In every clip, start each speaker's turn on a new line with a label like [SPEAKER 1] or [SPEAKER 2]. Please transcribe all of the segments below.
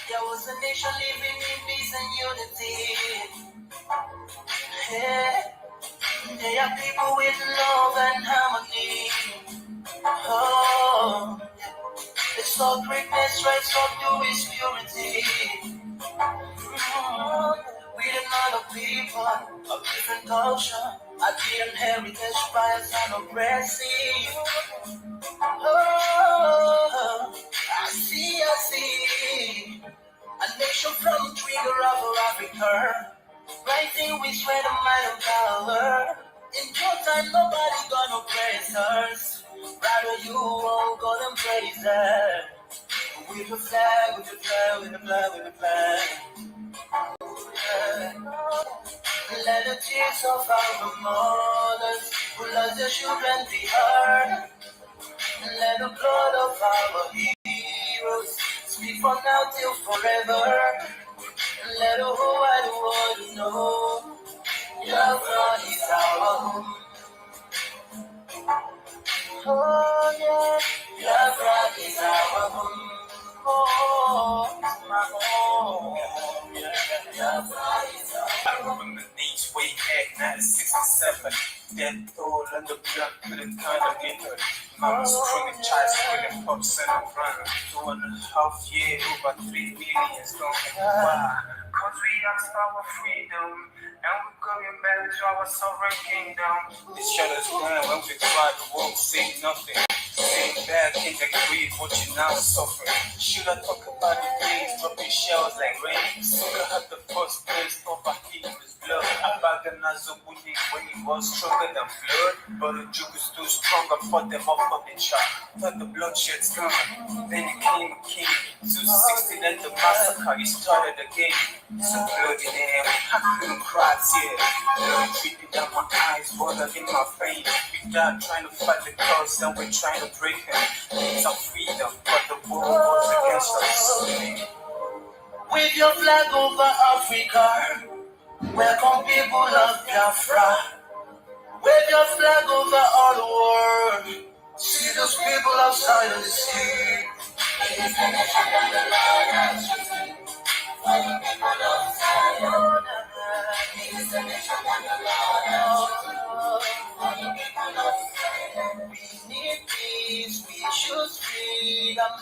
[SPEAKER 1] There was a nation living in peace and unity. Yeah. There are people with love and harmony. Oh, it's not greatness, right? Subdue is purity. We're another people of different culture. I didn't heritage bias and oppressive. Oh, I see. A nation from the trigger of Africa. Rising with strength of mind and power. In your time, nobody gonna praise us. Rather you all gonna praise us. With the flag, with the flag, with the flag, with the flag. Yeah. Let the tears of our mothers who lost their children be heard. Let the blood of our heroes speak from now till forever. Let the whole wide world know Biafra is our home. Oh yeah, Biafra is our home. Oh, my home. Biafra is our home.
[SPEAKER 2] I remember days way back, 1967. Death toll and the blood couldn't kind of liquor. Mama screaming, child screaming, pops and a run. 2.5 years, over 3 billion gone. Wow. Cause we asked our freedom, and we're going back to our sovereign kingdom. They shut us down when we tried, but won't say nothing. Saying bad things like greed, what you now suffering. Should I talk about the days, dropping shells like rain? Sugar had the first place, over his blood. Abaganazo Buni when he was stronger than blood. But the juke is too strong, I fought them off on the chart. Thought the bloodshed's gone. Then he came a king. 216 and the massacre, he started again. So bloody damn, I couldn't cry tears. Blood dripping down my eyes, water in my veins. We died trying to fight the cause, and we're trying to break them. It's our freedom, but the war was against us.
[SPEAKER 1] With your flag over Africa, welcome people of Biafra. Wave your flag over all the world. See those people outside of the sea. It is the nation that the Lord has chosen. For the people of Zion. It is the nation that the Lord has chosen. For the people of Zion. We need peace, we choose freedom.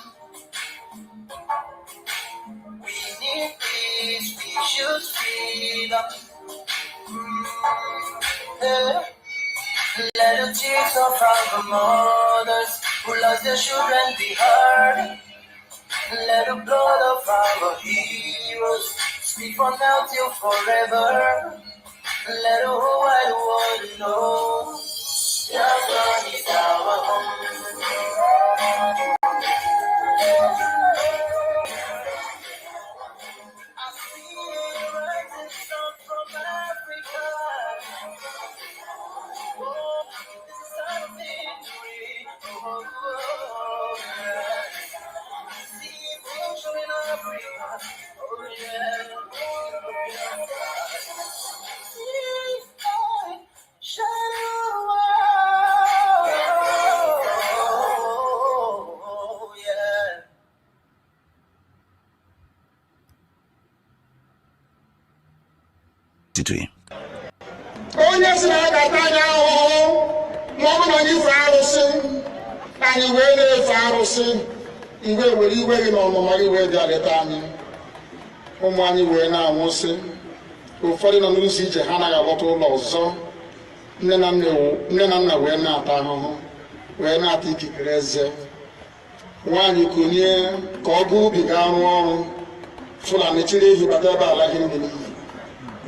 [SPEAKER 1] We need peace, we choose freedom. Let the tears of our mothers who lost their children be heard. Let the blood of our heroes speak from now till forever. Let the whole wide world know Biafra is our home. I see a rising sun from Africa. Oh, it's a victory. Oh, yeah. I see victory in Africa. Oh, yeah. Oh, yeah.
[SPEAKER 3] Onye si na agata anya ahụhụ ma ọ bụ na onye ife arụsị anyị wee na-efe arụsị iwe were iwe gị na ọmụma gị wee bịa leta anyị ụmụ anyị wee na-anwụsị ụfọdụ nọ n'ụzọ ije ha anaghị alọta ụlọ ọzọ nne na nna wee na-ata ahụhụ wee na-ata ikikere eze nwaanyị konye ka ọ gaa ubi ga arụ ọrụ Fulani chiri ehi bata ebe ala gị n'iyi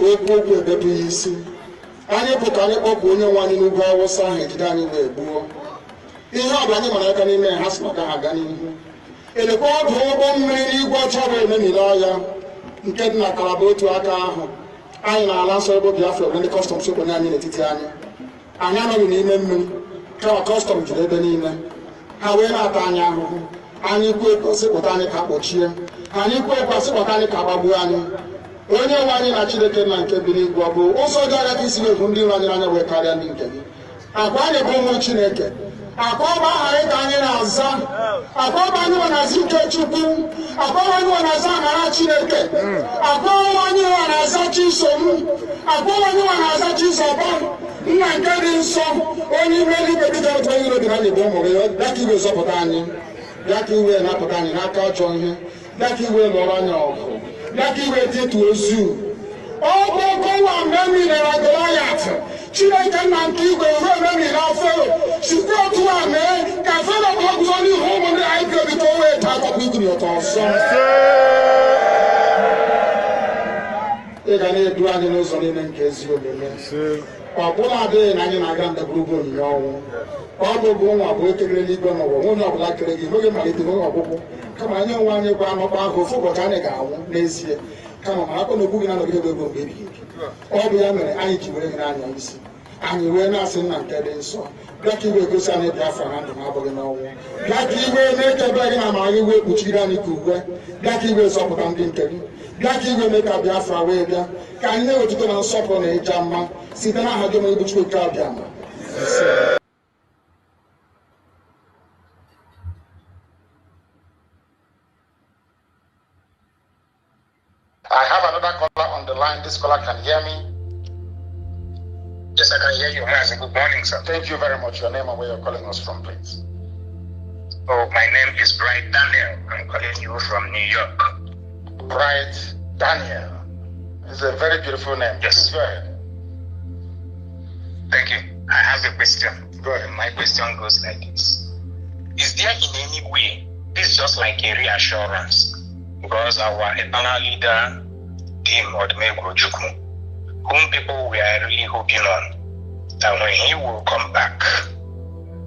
[SPEAKER 3] okwu ebepụ ya isi anyị pụta anyị kpọpụ onye nwe anyị n'ugwu Awụsa ahụ ejide anyị wee gbuo ihe ọ bụ anyị mara aka n'ime ha si maka ha aga n'ihu elekwa ọdụ ụgbọ mmiri n'igwe ọcha bụ ememiri ọya nke dị na Kalaba otu aka ahụ anyị na-ala nsọ ebe Biafra ebe ndị kọstọm sokonye anyị n'etiti anyị anọghị n'ime mmiri kama kọstọm jiri ebe niile ha wee na-ata anyị ahụhụ anyị kwuo sịpụta anyị ka kpọchie anyị kwuo sịpụta anyị ka gbagbuo anyị onye nwe anyị na Chineke na nke bi n'igwe ọ bụ ụzọ dị agha ka isi na-ekwu ndị iro anyị n'anya wee karịa ndị nke gị. Akwa anyị bụ ụmụ Chineke, akwa ọba aha anyị ka anyị na-aza, akwa ọba anyị nwe na-aza ike Chukwu, akwa ọba anyị nwe na-aza amara Chineke, akwa ọba anyị nwe na-aza Chisom, akwa ọba anyị nwe na-aza Chizọba, nna nke dị nsọ, onye ime eluigwe dịka otu onye iro dị na anyị bụ ụmụ gị. Bịa ka iwe zọpụta anyị, bịa ka iwe napụta anyị n'aka ọjọọ ihe, bịa ka iwe lụọrọ anyị ọgụ, bịa ka iwe detu ozu. Ọ bụ ọkọwa mgbe emilere Goliath, Chineke nna nke igwe ruo ememila Fero, site otu a mee ka Fero bụ ọgụzọ n'ihu ụmụ ndị anyị ga-ebi ka o wee taa akọkọ igiri ụtọ ọzọ. Ị ga na-edu anyị n'ụzọ niile nke ezi omume. Ọ bụla adịghị na anyị na-aga ndagwurugwu onyinye ọnwụ. Ọ bụ nwa bụ ekele n'igwe n'ụwa, onye ọbụla kere gị n'oge mmalite n'oge ọgwụgwụ, kama anyị onwe anyị gwa anọkpa ahụ ofu ụbọchị anyị ga-anwụ n'ezie, kama ma akọ na ogbu gị na nọgide ego mgbe ebighị ebi. Ọ bụ ya mere anyị ji were gị n'anya isi, anyị wee na-asị nna nke dị nsọ, bịa ka iwe gosi anyị Biafra na ndụ na-abụghị n'ọnwụ, bịa ka iwe na-ekebe gị na amara gị wee kpuchiri anyị ka uwe, bịa ka iwe zọpụta ndị nke gị, bịa ka iwe mee ka Biafra wee bịa, ka anyị na-ewetụta na nsọpụrụ na ịja mma site n'aha gị onye bụ Chukwu nke abịa ma. I have another caller on the line. This caller can hear me.
[SPEAKER 4] Yes, I can hear you. Good morning, sir.
[SPEAKER 3] Thank you very much. Your name and where you're calling us from, please.
[SPEAKER 4] Oh, my name is Bright Daniel. I'm calling you from New York.
[SPEAKER 3] Bright Daniel. It's a very beautiful name.
[SPEAKER 4] Yes.
[SPEAKER 3] Please go ahead.
[SPEAKER 4] Thank you. I have a question.
[SPEAKER 3] Go ahead.
[SPEAKER 4] My question goes like this. Is there in any way, this is just like a reassurance, because our eternal leader, Dim Odumegwu Ojukwu, whom people were really hoping on, that when he will come back,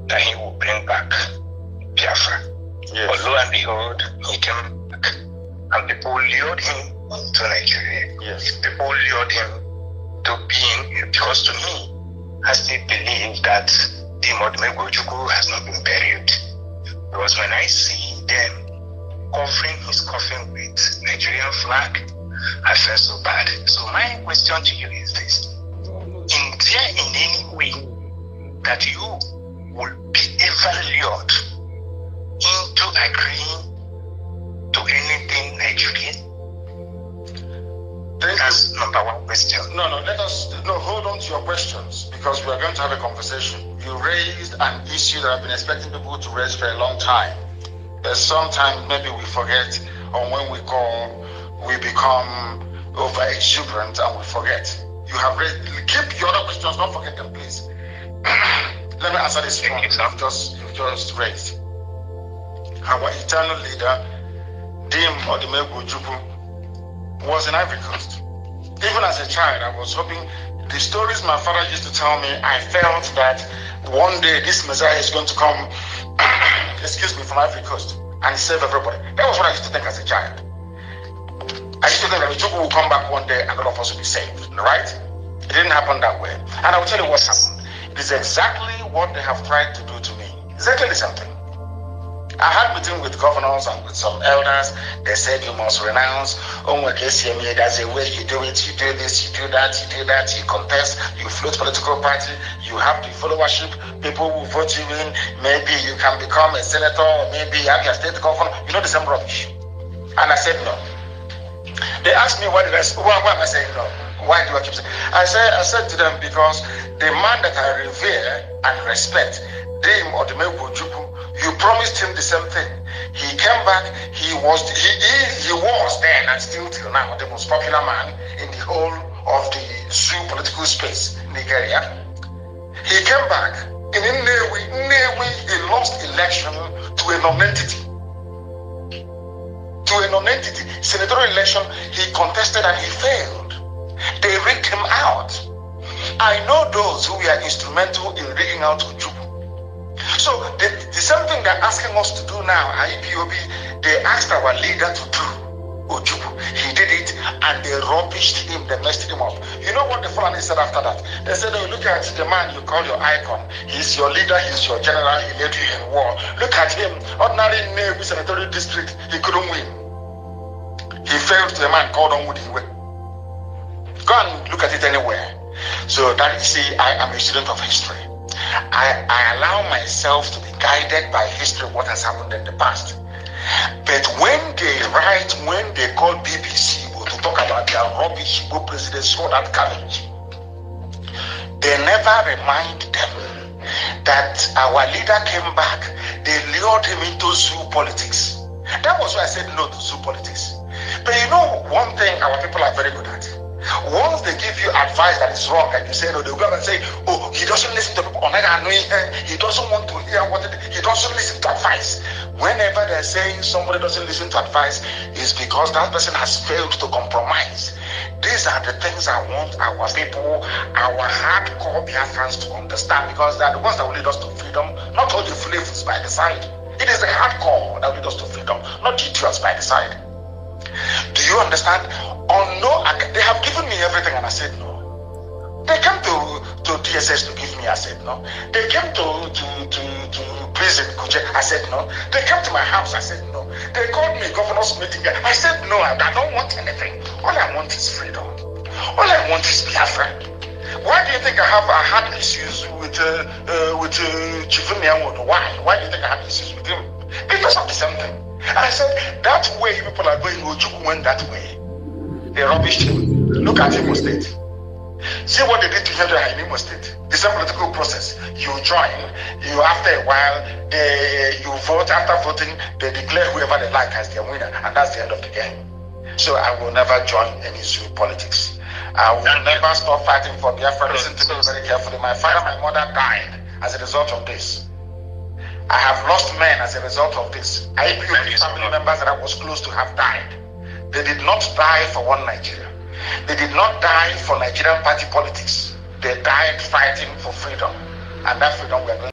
[SPEAKER 4] that he will bring back Biafra.
[SPEAKER 3] Yes.
[SPEAKER 4] But lo and behold, he came back, and people lured him to Nigeria.
[SPEAKER 3] Yes.
[SPEAKER 4] People lured him to being, because to me, I still believe that Dim Odumegwu Ojukwu has not been buried. Because when I see them covering his coffin with Nigerian flag, I feel so bad. So my question to you is this. Is there in any way that you will be ever lured into agreeing to anything Nigerian? That's number one question.
[SPEAKER 3] No, hold on to your questions, because we are going to have a conversation. You raised an issue that I've been expecting people to raise for a long time. There's sometimes maybe we forget, or when we call, we become over exuberant and we forget. You have raised, keep your other questions, don't forget them, please. Let me answer this one you've just raised. Our eternal leader, Dim Odumegwu Ojukwu, was in Ivory Coast. Even as a child, I was hoping, the stories my father used to tell me, I felt that one day this Messiah is going to come, excuse me, from Ivory Coast and save everybody. That was what I used to think as a child. I used to think that Ojukwu will come back one day and all of us will be saved, right? It didn't happen that way. And I will tell you what happened. It is exactly what they have tried to do to me. Exactly the same thing. I had meeting with governors and with some elders. They said you must renounce. There's a way you do it. You do this, you do that, you do that. You contest, you float political party. You have the followership. People will vote you in. Maybe you can become a senator, or maybe you have your state governor. You know, the same rubbish. And I said no. They asked me why am I saying no? Why do I keep saying? I said to them, because the man that I revere and respect, Dim Odumegwu Ojukwu, you promised him the same thing. He came back. He was then and still till now the most popular man in the whole of the Zoo political space in Nigeria. He came back. In Nnewi, he lost election to a non-entity. Senatorial election, he contested and he failed. They rigged him out. I know those who were instrumental in rigging out Ojukwu. So the same thing they're asking us to do now, IPOB, they asked our leader to do, Ojukwu. He did it and they rubbished him, they messed him up. You know what the Fulani said after that? They said, oh, look at the man you call your icon. He's your leader, he's your general, he led you in war. Look at him, ordinary Nnewi senatorial district, he couldn't win. He failed to a man called Onwudiwe. Go and look at it anywhere. So that you see, I am a student of history. I allow myself to be guided by history, what has happened in the past. But when they write, when they call BBC to talk about their rubbish Igbo presidents, all that garbage, they never remind them that our leader came back, they lured him into zoo politics. That was why I said no to zoo politics. But you know one thing our people are very good at? Once they give you advice that is wrong and you say no, they'll go and say, oh, he doesn't listen to people, he doesn't want to hear he doesn't listen to advice. Whenever they're saying somebody doesn't listen to advice, it's because that person has failed to compromise. These are the things I want our people, our hardcore Biafrans to understand, because they are the ones that will lead us to freedom, not all the flavors by the side. It is the hardcore that will lead us to freedom, not the idiots by the side. Do you understand? Oh no, they have given me everything and I said no. They came to DSS to give me, I said no. They came to prison, I said no. They came to my house, I said no. They called me governor's meeting, I said no, I don't want anything. All I want is freedom. All I want is Biafra. Why do you think I had issues with Chifumi Awodo? Why do you think I had issues with him? Because of the same thing. And I said, that way people are going, Ojukwu went that way. They rubbished him. Look at Imo State. See what they did to him in Imo State. The same political process. You join, after a while, you vote. After voting, they declare whoever they like as their winner, and that's the end of the game. So I will never join any zoo politics. I will never stop fighting for Biafra. Listen to me very carefully. My father, my mother died as a result of this. I have lost men as a result of this. Family members that I was close to have died. They did not die for one Nigeria. They did not die for Nigerian party politics. They died fighting for freedom. And that freedom we are going.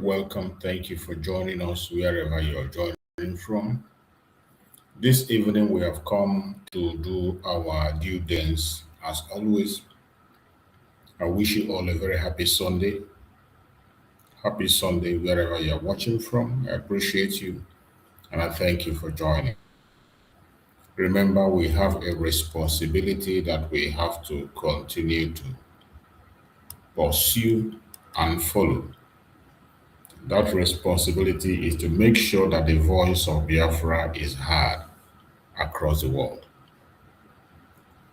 [SPEAKER 5] Welcome. Thank you for joining us wherever you are joining from. This evening we have come to do our due dance. As always, I wish you all a very happy Sunday. Happy Sunday wherever you are watching from. I appreciate you and I thank you for joining. Remember, we have a responsibility that we have to continue to pursue and follow. That responsibility is to make sure that the voice of Biafra is heard across the world.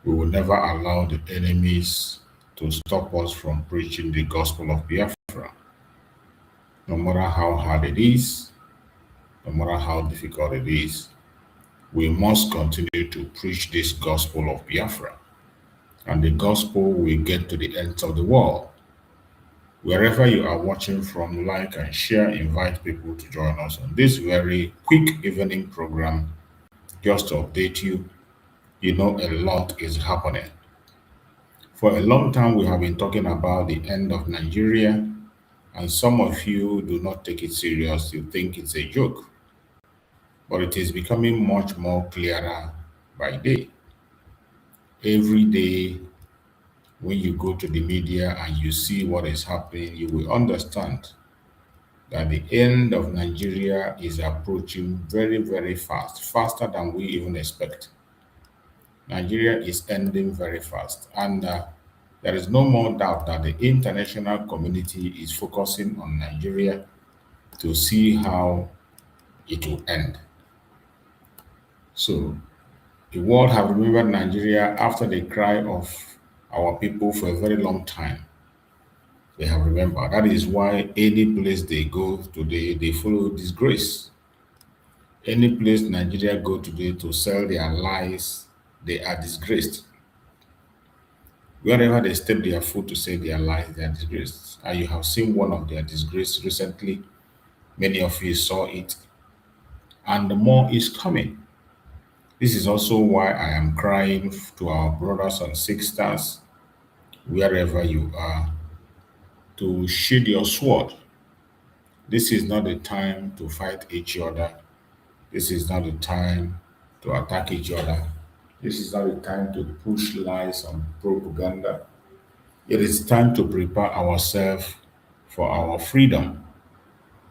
[SPEAKER 5] We will never allow the enemies to stop us from preaching the gospel of Biafra. No matter how hard it is, no matter how difficult it is, we must continue to preach this gospel of Biafra. And the gospel will get to the ends of the world. Wherever you are watching from, like and share, invite people to join us on this very quick evening program. Just to update you, you know a lot is happening. For a long time, we have been talking about the end of Nigeria, and some of you do not take it serious. You think it's a joke. But it is becoming much more clearer by day. Every day, when you go to the media and you see what is happening, you will understand that the end of Nigeria is approaching very, very fast, faster than we even expect. Nigeria is ending very fast, and there is no more doubt that the international community is focusing on Nigeria to see how it will end. So, the world have remembered Nigeria after the cry of our people for a very long time. They have remembered. That is why any place they go today, they follow disgrace. Any place Nigeria go today to sell their lies, they are disgraced. Wherever they step their foot to say their lies, they are disgraced. And you have seen one of their disgrace recently. Many of you saw it. And the more is coming. This is also why I am crying to our brothers and sisters, wherever you are, to sheathe your sword. This is not the time to fight each other. This is not the time to attack each other. This is not the time to push lies and propaganda. It is time to prepare ourselves for our freedom.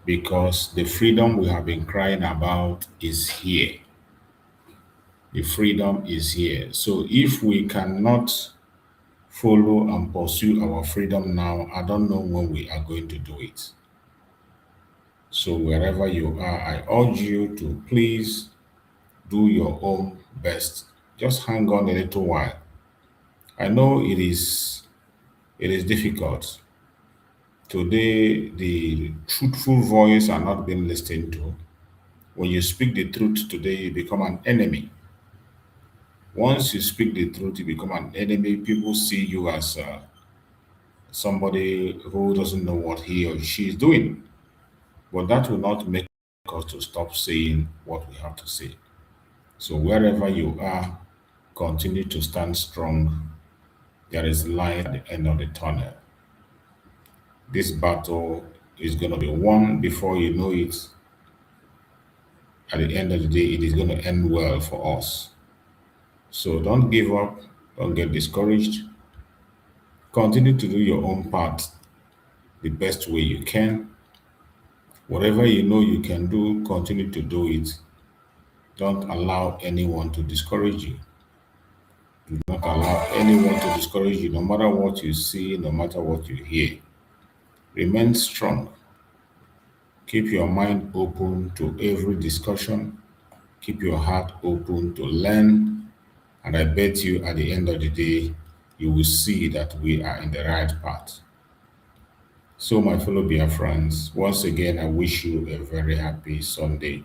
[SPEAKER 5] because the freedom we have been crying about is here. The freedom is here. So if we cannot follow and pursue our freedom now, I don't know when we are going to do it. So wherever you are, I urge you to please do your own best. Just hang on a little while. I know it is difficult. Today, the truthful voice are not being listened to. When you speak the truth today, you become an enemy. Once you speak the truth, you become an enemy. People see you as somebody who doesn't know what he or she is doing. But that will not make us to stop saying what we have to say. So wherever you are, continue to stand strong. There is light at the end of the tunnel. This battle is going to be won before you know it. At the end of the day, it is going to end well for us. So don't give up, don't get discouraged. Continue to do your own part the best way you can. Whatever you know you can do, continue to do it. Don't allow anyone to discourage you. Do not allow anyone to discourage you, no matter what you see, no matter what you hear. Remain strong. Keep your mind open to every discussion. Keep your heart open to learn. And I bet you at the end of the day, you will see that we are in the right path. So, my fellow Biafrans, once again, I wish you a very happy Sunday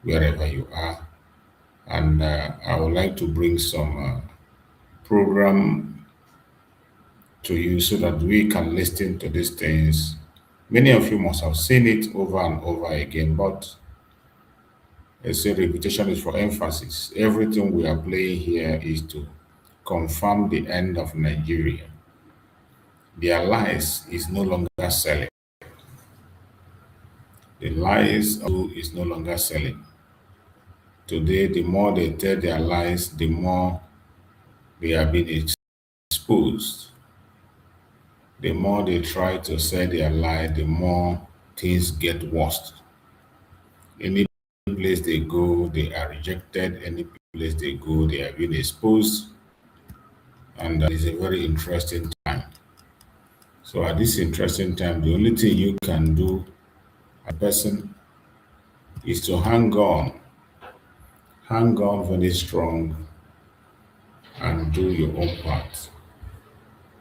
[SPEAKER 5] wherever you are. And I would like to bring some program to you so that we can listen to these things. Many of you must have seen it over and over again, but I say repetition is for emphasis. Everything we are playing here is to confirm the end of Nigeria. Their lies is no longer selling. The lies is no longer selling. Today, the more they tell their lies, the more they are being exposed. The more they try to say their lie, the more things get worse. Any place they go, they are rejected. Any place they go, they are being exposed. And that is a very interesting time. So at this interesting time, the only thing you can do as a person is to hang on very strong and do your own part.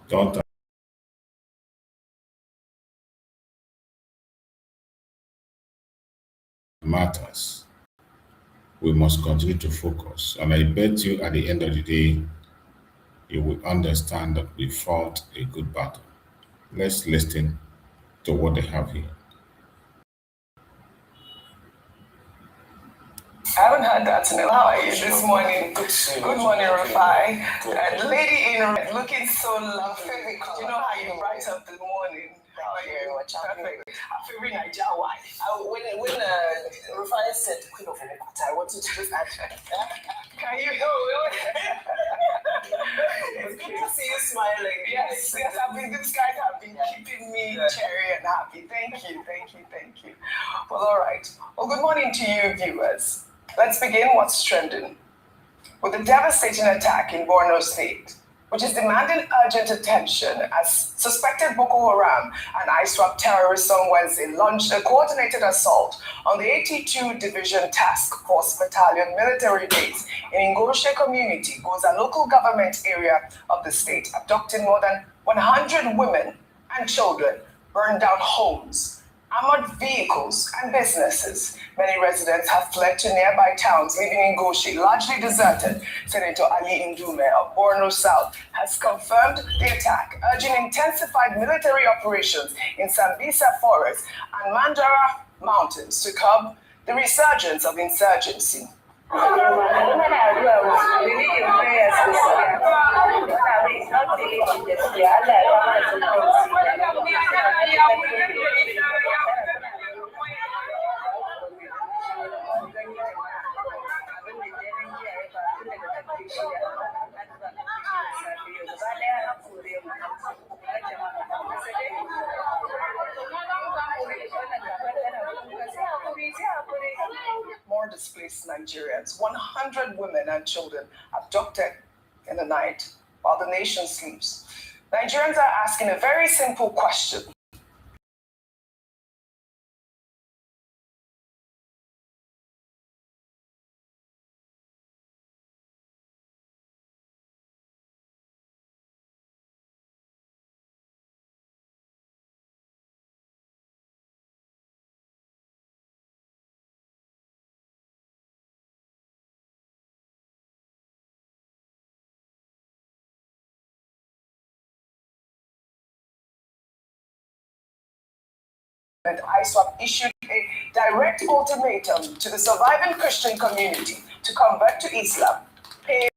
[SPEAKER 5] Don't matters. We must continue to focus. And I bet you at the end of the day, you will understand that we fought a good battle. Let's listen to what they have here.
[SPEAKER 1] I haven't heard that in a while. How are you this morning? Good morning, Rafai. The lady in red looking so lovely. You know how you bright up the morning. How are you? Perfect. Our favorite Niger wife. When Rafai said Queen of Electric, I wanted to just add. Can you? It's good to see you smiling. Yes, these guys have been keeping me cheery and happy. Thank you. Well, all right. Well, good morning to you, viewers. Let's begin what's trending with the devastating attack in Borno State, which is demanding urgent attention as suspected Boko Haram and ISWAP terrorists on Wednesday launched a coordinated assault on the 82 Division Task Force Battalion military base in Ngoshe community, Goza local government area of the state, abducting more than 100 women and children, burned down homes, armored vehicles, and businesses. Many residents have fled to nearby towns, leaving Ngoshi largely deserted. Senator Ali Ndume of Borno South has confirmed the attack, urging intensified military operations in Sambisa Forest and Mandara Mountains to curb the resurgence of insurgency. More displaced Nigerians, 100 women and children abducted in the night while the nation sleeps. Nigerians are asking a very simple question. And ISWAP issued a direct ultimatum to the surviving Christian community to convert to Islam, pay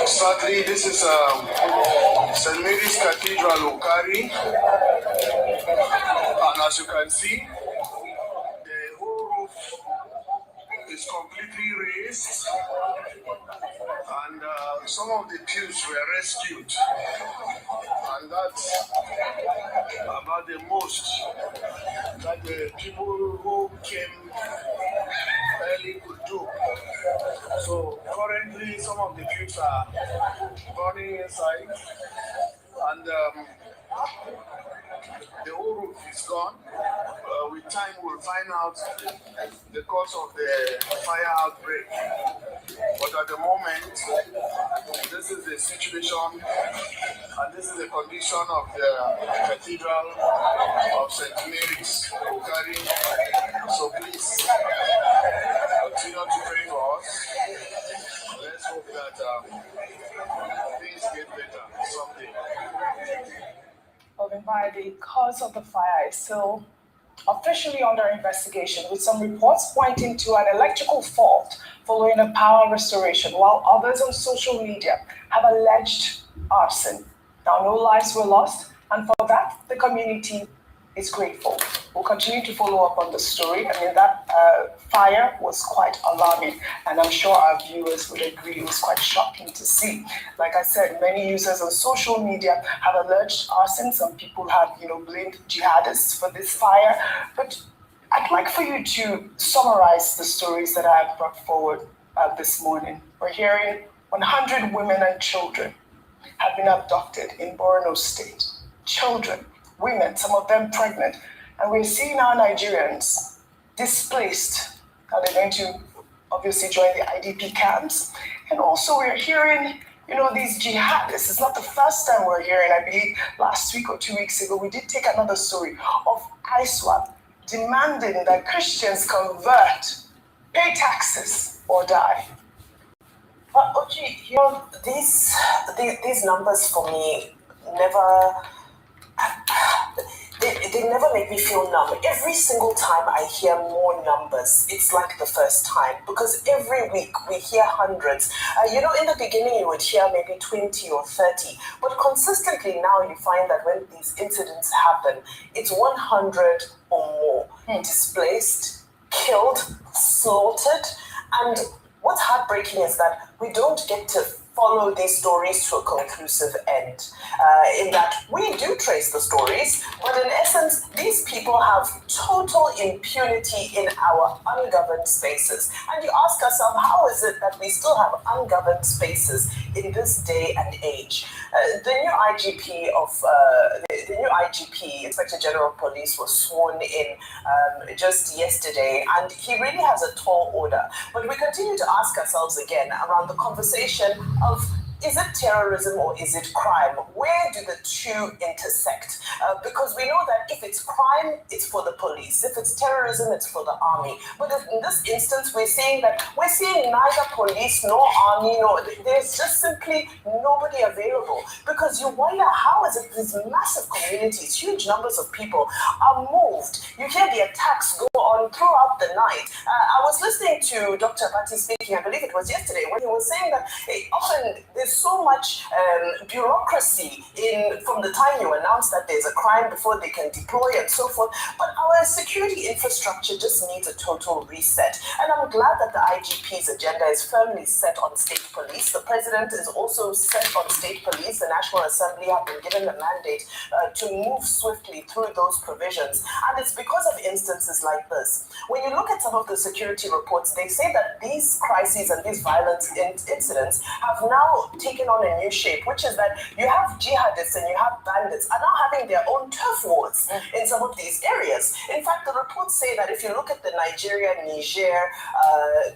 [SPEAKER 3] Sadly, this is St. Mary's Cathedral, Okari, and as you can see, the whole roof is completely raised, and some of the pews were rescued, and that's about the most that the people who came early could do. So currently, some of the pews are burning inside, and the whole roof is gone. With time, we'll find out the cause of the fire outbreak. But at the moment, this is the situation, and this is the condition of the Cathedral of St. Mary's, Okari. So please, continue to pray for us. Let's hope that things get better someday.
[SPEAKER 1] the cause of the fire is still officially under investigation, with some reports pointing to an electrical fault following a power restoration, while others on social media have alleged arson. Now, no lives were lost, and for that, the community is grateful. We'll continue to follow up on the story. I mean, that fire was quite alarming, and I'm sure our viewers would agree it was quite shocking to see. Like I said, many users on social media have alleged arson. Some people have, blamed jihadists for this fire. But I'd like for you to summarize the stories that I have brought forward this morning. We're hearing 100 women and children have been abducted in Borno State. Children, women, some of them pregnant. And we're seeing our Nigerians displaced. Now they're going to obviously join the IDP camps. And also we're hearing, these jihadists. It's not the first time we're hearing. I believe last week or 2 weeks ago, we did take another story of ISWAP demanding that Christians convert, pay taxes, or die.
[SPEAKER 6] But Oji, these numbers for me never. they never make me feel numb. Every single time I hear more numbers, it's like the first time, because every week we hear hundreds. In the beginning you would hear maybe 20 or 30, but consistently now you find that when these incidents happen, it's 100 or more displaced, killed, slaughtered. And what's heartbreaking is that we don't get to follow these stories to a conclusive end. In that we do trace the stories, but in essence, these people have total impunity in our ungoverned spaces. And you ask yourself, how is it that we still have ungoverned spaces in this day and age? The new IGP, Inspector General of Police, was sworn in just yesterday, and he really has a tall order. But we continue to ask ourselves again around the conversation of, is it terrorism or is it crime? Where do the two intersect? Because we know that if it's crime, it's for the police. If it's terrorism, it's for the army. But in this instance, we're seeing neither police nor army, there's just simply nobody available. Because you wonder, how is it these massive communities, huge numbers of people are moved? You hear the attacks go on throughout the night. I was listening to Dr. Bati speaking, I believe it was yesterday, when he was saying that often there's so much bureaucracy from the time you announce that there's a crime before they can deploy and so forth. But our security infrastructure just needs a total reset. And I'm glad that the IGP's agenda is firmly set on state police. The president is also set on state police. The National Assembly have been given the mandate to move swiftly through those provisions. And it's because of instances like this. When you look at some of the security reports, they say that these crises and these violent incidents have now taken on a new shape, which is that you have jihadists and you have bandits are now having their own turf wars in some of these areas. In fact, the reports say that if you look at the Nigeria, Niger,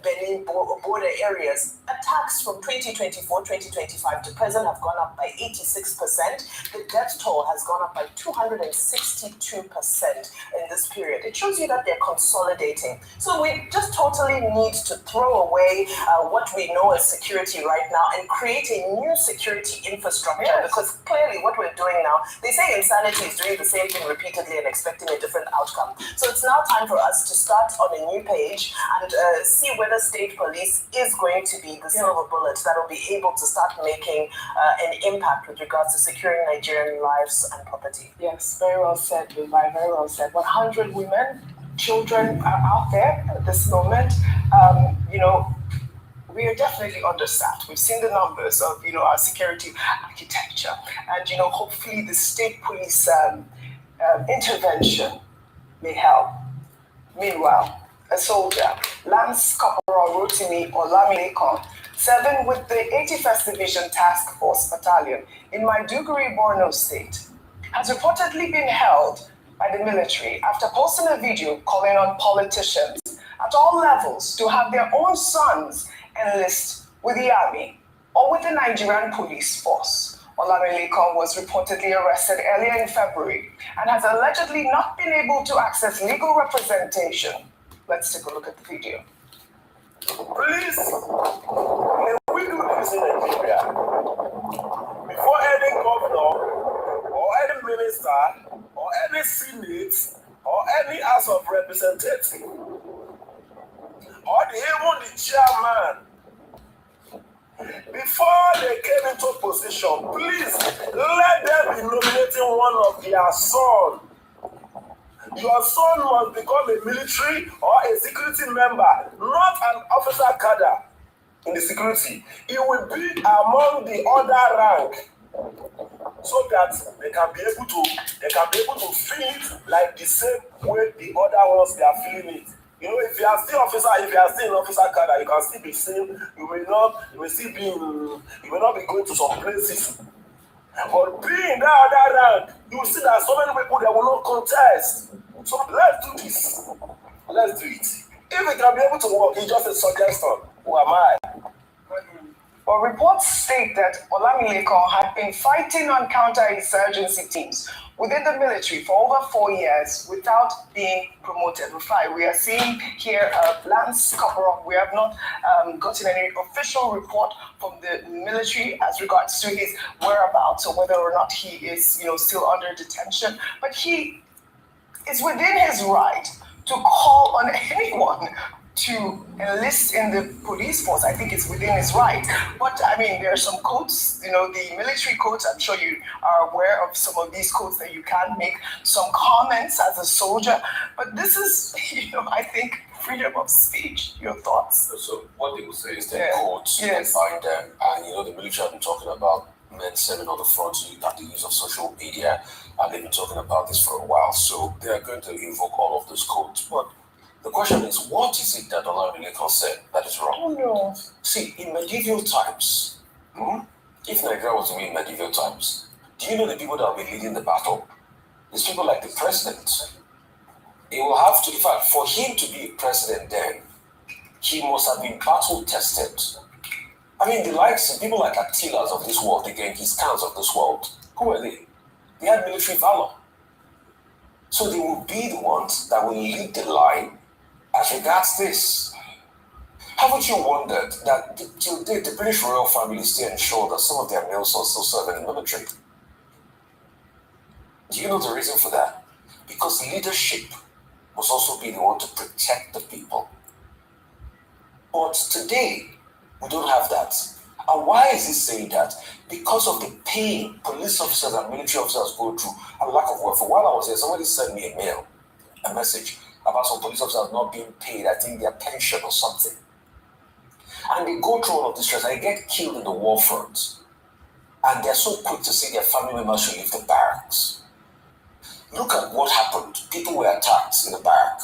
[SPEAKER 6] Benin border areas, attacks from 2024-2025 to present have gone up by 86%. The death toll has gone up by 262% in this period. It shows you that they're consolidating. So we just totally need to throw away what we know as security right now and create a new security infrastructure, because clearly what we're doing now, they say insanity is doing the same thing repeatedly and expecting a different outcome. So it's now time for us to start on a new page and see whether state police is going to be the silver bullet that will be able to start making an impact with regards to securing Nigerian lives and property. Yes, very well said, Levi, very well said. 100 women, children are out there at this moment. We are definitely understaffed. We've seen the numbers of, our security architecture, and, hopefully the state police intervention may help. Meanwhile, a soldier, Lance Corporal Rotimi Olamilekan, serving with the 81st Division Task Force Battalion in Maiduguri, Borno State, has reportedly been held by the military after posting a video calling on politicians at all levels to have their own sons enlist with the army or with the Nigerian police force. Olamilekan was reportedly arrested earlier in February and has allegedly not been able to access legal representation. Let's take a look at the video.
[SPEAKER 7] Please, when we do this in Nigeria, before any governor or any minister or any senate or any house of representative or even the chairman, before they came into position, please let them be nominating one of their sons. Your son must become a military or a security member, not an officer cadre in the security. He will be among the other rank, so that they can be able to feel it like the same way the other ones they are feeling it. If you are still in officer cadre, you can still be seen. You will not be going to some places. But being in that other rank, you will see that so many people that will not contest. So let's do this. Let's do it. If we can be able to work, it's just a suggestion. Who am I?
[SPEAKER 6] Well, reports state that Olamilekan had been fighting on counter-insurgency teams within the military for over 4 years without being promoted. We are seeing here Lance Corporal. We have not gotten any official report from the military as regards to his whereabouts or whether or not he is, still under detention. But he it's within his right to call on anyone to enlist in the police force. I think it's within his right. But I mean, there are some codes, the military codes. I'm sure you are aware of some of these codes that you can make some comments as a soldier. But this is, I think, freedom of speech. Your thoughts?
[SPEAKER 8] So what they will say is that codes can find them. And the military have been talking about men serving on the front at the use of social media. And they've been talking about this for a while. So they are going to invoke all of those codes. But the question is, what is it that Olamide said that is wrong?
[SPEAKER 6] Oh, no.
[SPEAKER 8] See, in medieval times, if Nigeria was to be in medieval times, do you know the people that will be leading the battle? It's people like the president. He will have to, in fact, for him to be a president then, he must have been battle tested. I mean, the likes of people like Attilas of this world, the Genghis Khans of this world, who were they? They had military valor. So they will be the ones that will lead the line as regards this. Haven't you wondered that till date the British royal family still ensure that some of their male sons still serve in the military? Do you know the reason for that? Because leadership must also be the one to protect the people. But today, we don't have that. And why is he saying that? Because of the pain police officers and military officers go through and lack of work. For while I was there, somebody sent me a message about some police officers not being paid, I think their pension or something. And they go through all of this stress and they get killed in the war front. And they're so quick to say their family members should leave the barracks. Look at what happened. People were attacked in the barrack.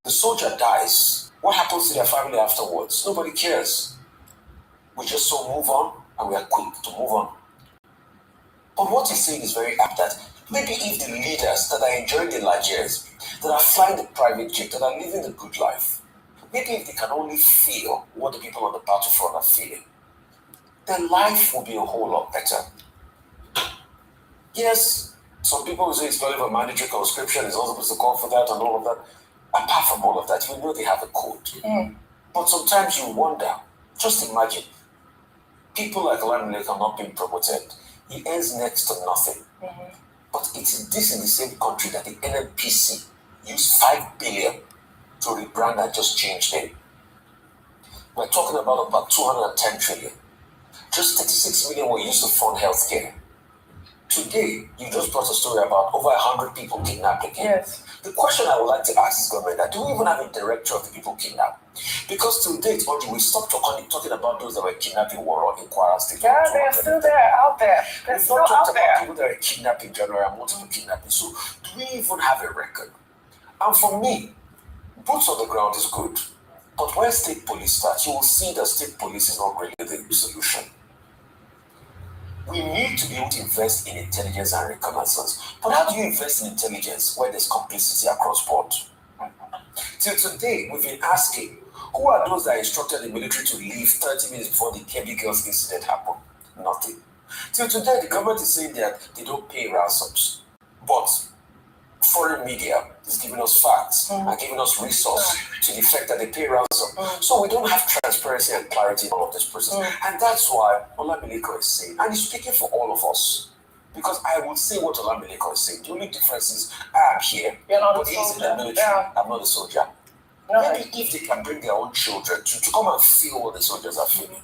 [SPEAKER 8] The soldier dies. What happens to their family afterwards? Nobody cares. We just so move on and we are quick to move on. But what he's saying is very apt, that maybe if the leaders that are enjoying the largesse, that are flying the private jet, that are living the good life, maybe if they can only feel what the people on the battlefront are feeling, then life will be a whole lot better. Yes, some people will say it's part of a mandatory conscription, it's not supposed to call for that and all of that. Apart from all of that, we know they have a code. But sometimes you wonder, just imagine, people like Olamide are not being promoted. He earns next to nothing. But it's this in the same country that the NNPC used 5 billion to rebrand and just change name. We're talking about 210 trillion. Just 36 million were used to fund healthcare. Today, you just brought a story about over 100 people kidnapped again.
[SPEAKER 6] Yes.
[SPEAKER 8] The question I would like to ask this government that, do we even have a director of the people kidnapped? Because to date, we stopped talking about those that were kidnapped in Waro in Kwara State.
[SPEAKER 6] Yeah, they're still there, out there. They're still out there.
[SPEAKER 8] We've not talked about people that were kidnapped in January and multiple kidnapping. So, do we even have a record? And for me, boots on the ground is good. But when state police starts, you will see that state police is not really the solution. We need to be able to invest in intelligence and reconnaissance. But how do you invest in intelligence when there's complicity across board? Till today, we've been asking, who are those that instructed the military to leave 30 minutes before the Kebbi Girls incident happened? Nothing. Till today, the government is saying that they don't pay ransoms. But foreign media is giving us facts and giving us resources to the effect that they pay ransom. So we don't have transparency and clarity in all of this process. And that's why Olamide is saying, and he's speaking for all of us, because I will say what Olamide is saying. The only difference is I am here, but he's in the military. I'm not a soldier. Maybe if they can bring their own children to come and feel what the soldiers are feeling.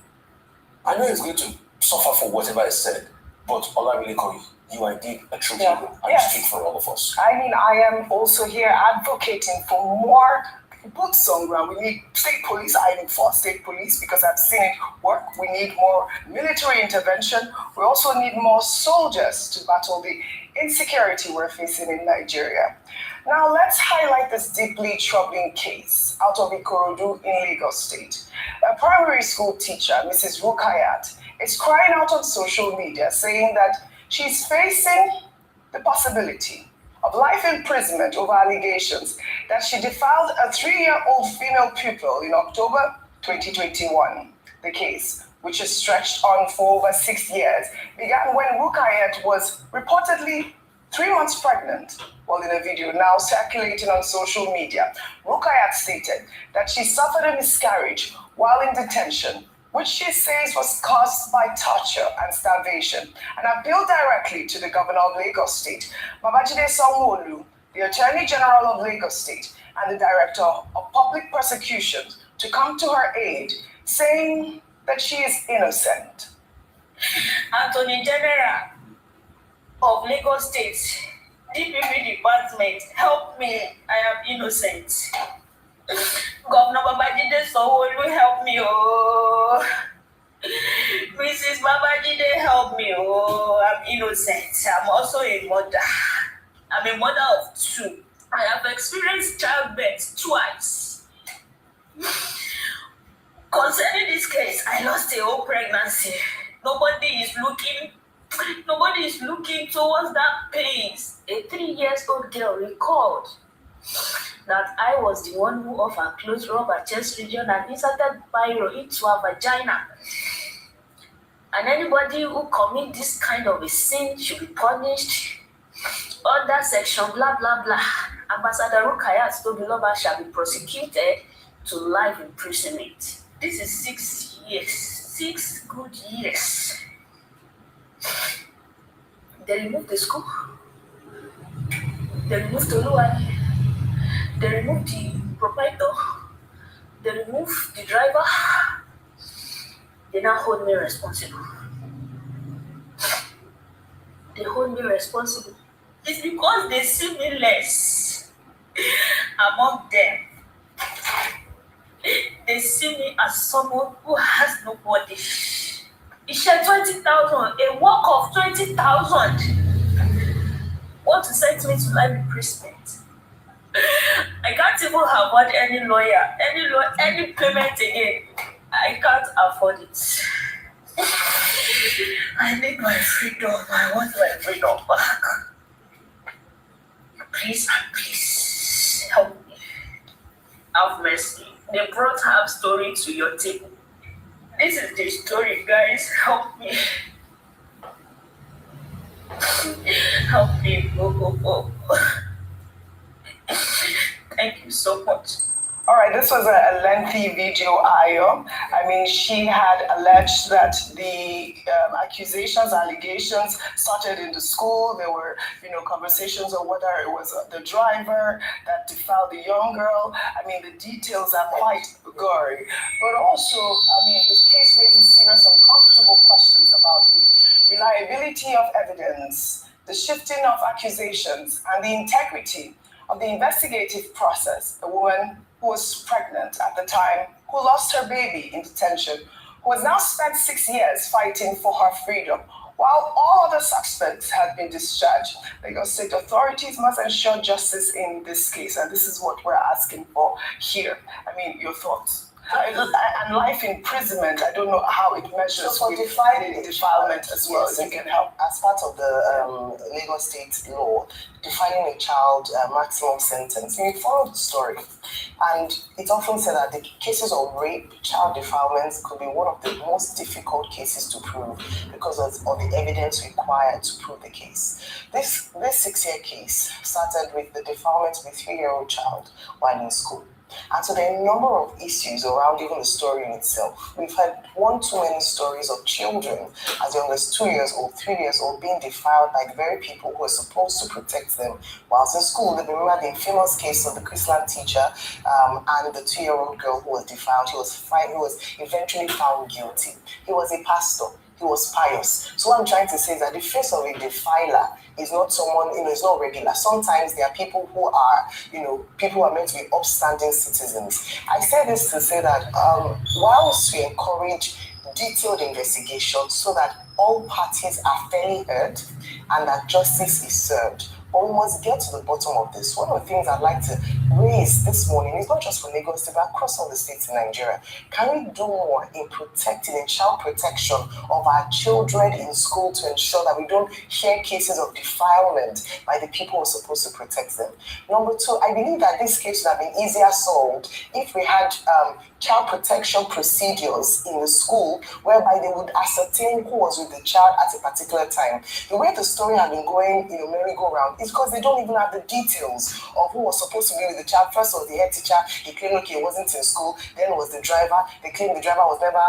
[SPEAKER 8] I know he's going to suffer for whatever is said, but Olamide, you are indeed a true hero, and you speak for all of us.
[SPEAKER 6] I mean, I am also here advocating for more boots on ground. We need state police. I need for state police because I've seen it work. We need more military intervention. We also need more soldiers to battle the insecurity we're facing in Nigeria. Now, let's highlight this deeply troubling case out of Ikorodu in Lagos State. A primary school teacher, Mrs. Rukayat, is crying out on social media saying that she's facing the possibility of life imprisonment over allegations that she defiled a 3-year-old female pupil in October 2021. The case, which is stretched on for over 6 years, began when Rukayat was reportedly 3 months pregnant. Well, in a video now circulating on social media, Rukayat stated that she suffered a miscarriage while in detention, which she says was caused by torture and starvation, and appealed directly to the governor of Lagos State, Babajide Sanwo-Olu, the Attorney General of Lagos State, and the Director of Public Prosecutions to come to her aid, saying that she is innocent.
[SPEAKER 9] Attorney General of Lagos State, DPP Department, help me, I am innocent. Governor Babajide Sanwo-Olu, help me, oh. Mrs. Babajide, help me, oh. I'm innocent. I'm also a mother. I'm a mother of 2. I have experienced childbirth twice. Concerning this case, I lost a whole pregnancy. Nobody is looking towards that pains. A 3-year-old girl recalled that I was the one who offered close rub her chest region and inserted pyro into her vagina. And anybody who commits this kind of a sin should be punished under section blah blah blah. Ambassador Rukayat Tobiloba shall be prosecuted to life imprisonment. This is 6 years, 6 good years. They removed the school. They removed Toluwani. They removed the proprietor. They removed the driver. They now hold me responsible. They hold me responsible. It's because they see me less among them. They see me as someone who has nobody. He shared 20,000, a work of 20,000. Want to send me to life imprisonment. I can't even afford any lawyer, any payment again. I can't afford it. I need my freedom. I want my freedom back. Please help me. Have mercy. They brought her story to your table. This is the story, guys. Help me. Help me. Go. Thank you so much.
[SPEAKER 6] All right, this was a lengthy video, Ayo. I mean, she had alleged that the accusations, allegations started in the school. There were, conversations on whether it was the driver that defiled the young girl. I mean, the details are quite gory. But also, I mean, this case raises serious, uncomfortable questions about the reliability of evidence, the shifting of accusations, and the integrity of the investigative process. A woman who was pregnant at the time, who lost her baby in detention, who has now spent 6 years fighting for her freedom. While all other suspects have been discharged, Lagos State authorities must ensure justice in this case, and this is what we're asking for here. I mean, your thoughts? And life imprisonment, I don't know how it measures
[SPEAKER 10] so for
[SPEAKER 6] with defilement as well,
[SPEAKER 10] yes,
[SPEAKER 6] if you can help.
[SPEAKER 10] As part of the Lagos State law, defining a child maximum sentence, we followed the story. And it's often said that the cases of rape, child defilements could be one of the most difficult cases to prove because of the evidence required to prove the case. This 6-year case started with the defilement of a 3-year-old child while in school. And so there are a number of issues around even the story in itself. We've had one too many stories of children as young as 2 years old, 3 years old, being defiled by the very people who are supposed to protect them whilst in school. They remember the infamous case of the Christian teacher and the 2-year-old girl who was defiled. He was eventually found guilty. He was a pastor. He was pious. So what I'm trying to say is that the face of a defiler is not someone, is not regular. Sometimes there are people who are, people who are meant to be upstanding citizens. I say this to say that whilst we encourage detailed investigation so that all parties are fairly heard and that justice is served, but we must get to the bottom of this. One of the things I'd like to raise this morning is not just for Lagos State, but across all the states in Nigeria. Can we do more in protecting, in child protection of our children in school to ensure that we don't hear cases of defilement by the people who are supposed to protect them? Number 2, I believe that this case would have been easier solved if we had child protection procedures in the school whereby they would ascertain who was with the child at a particular time. The way the story had been going, merry-go-round, is because they don't even have the details of who was supposed to be with the child. First was the head teacher. He claimed, okay, he wasn't in school. Then it was the driver. They claimed the driver was never,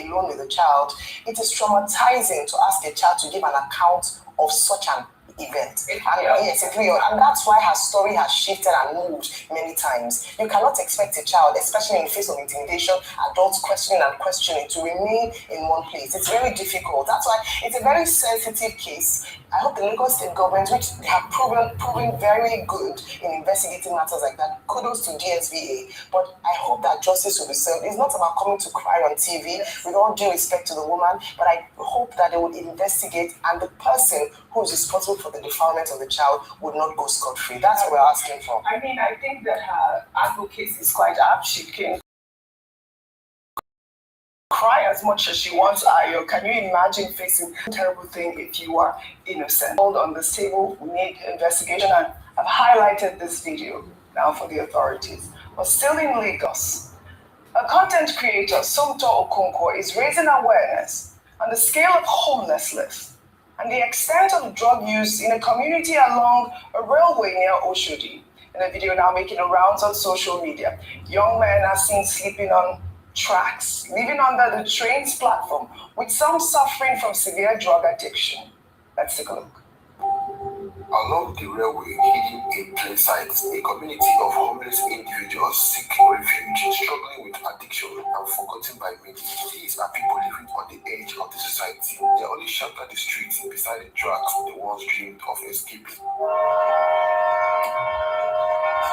[SPEAKER 10] alone with the child. It is traumatizing to ask a child to give an account of such an event. Yes, a 3-year-old. And that's why her story has shifted and moved many times. You cannot expect a child, especially in the face of intimidation, adults questioning and questioning, to remain in one place. It's very difficult. That's why it's a very sensitive case. I hope the Lagos State government, which they have proven very good in investigating matters like that, kudos to DSVA, but I hope that justice will be served. It's not about coming to cry on TV, with all due respect to the woman, but I hope that they will investigate and the person who is responsible for the defilement of the child would not go scot-free. That's what we're asking for.
[SPEAKER 6] I mean, I think that her advocacy is quite apt. She can cry as much as she wants, Ayo. Can you imagine facing a terrible thing if you are innocent? Hold on this table, we need investigation, and I've highlighted this video now for the authorities. But still in Lagos, a content creator, Somto Okonkwo, is raising awareness on the scale of homelessness and the extent of drug use in a community along a railway near Oshodi. In a video now making the rounds on social media, young men are seen sleeping on tracks, living under the train's platform, with some suffering from severe drug addiction. Let's take a look.
[SPEAKER 11] Along the railway, hidden in plain sight, a community of homeless individuals seek refuge, struggling with addiction and forgotten by many. These are people living on the edge of the society. They only shelter the streets beside the tracks they once dreamed of escaping. So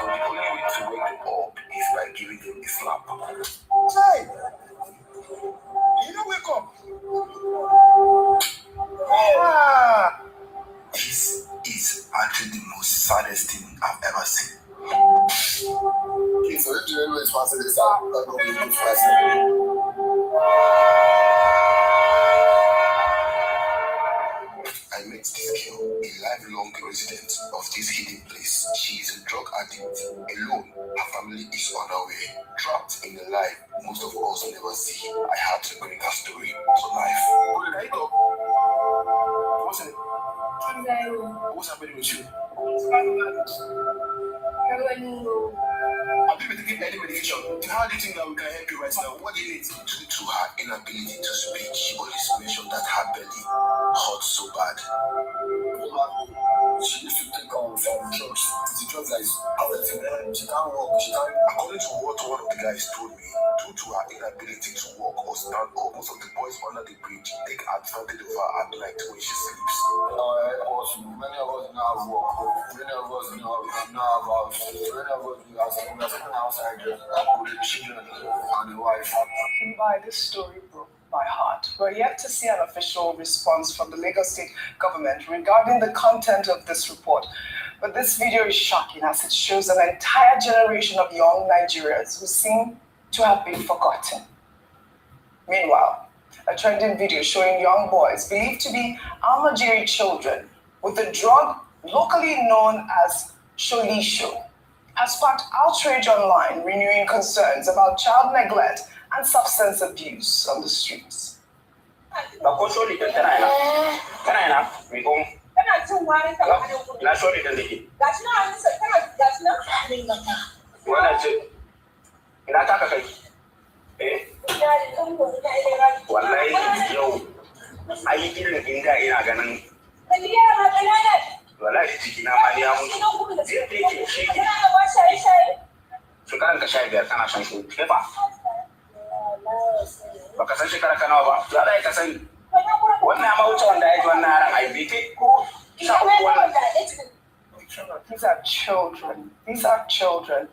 [SPEAKER 11] the only way to wake them up is by giving them a slap.
[SPEAKER 3] Hey! You don't wake up. Ah!
[SPEAKER 11] This is actually the most saddest thing I've ever seen.
[SPEAKER 3] Okay, so if you know it's faster this out, I don't know it's faster.
[SPEAKER 11] I met this girl, a lifelong resident of this hidden place. She is a drug addict, alone. Her family is unaware, trapped in a life most of us never see. I had to bring her story to life.
[SPEAKER 7] What's it? What's happening with you? I've been taking any medication. How do you think that we can help you right now? What do you need?
[SPEAKER 11] Due to her inability to speak, she always mentioned that her belly hurt so bad.
[SPEAKER 3] She used to take on some drugs. The drugs that is affecting her. She can't walk. She can't.
[SPEAKER 11] According to what one of the guys told me, due to her inability to walk or stand up, most of the boys under the bridge take advantage of her at night when she sleeps.
[SPEAKER 3] Many of us now walk. Many of us now have house. Many of us are sitting outside with the children and the wife.
[SPEAKER 6] This story broke my heart. We're yet to see an official response from the Lagos State government regarding the content of this report. But this video is shocking as it shows an entire generation of young Nigerians who seem to have been forgotten. Meanwhile, a trending video showing young boys believed to be Almajiri children with the drug locally known as Sholisho has sparked outrage online, renewing concerns about child neglect and substance abuse on the streets. These are children. These are children.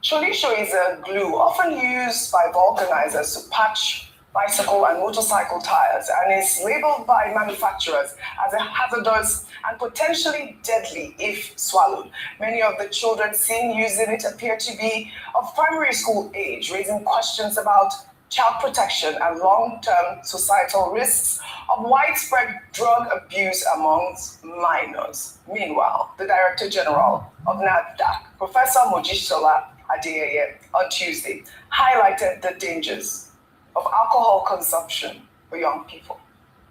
[SPEAKER 6] Sholisho is a glue often used by vulcanizers to patch bicycle and motorcycle tires and is labeled by manufacturers as a hazardous and potentially deadly if swallowed. Many of the children seen using it appear to be of primary school age, raising questions about child protection and long-term societal risks of widespread drug abuse amongst minors. Meanwhile, the Director General of NAFDAC, Professor Mojisola Adeyeye, on Tuesday, highlighted the dangers of alcohol consumption for young people.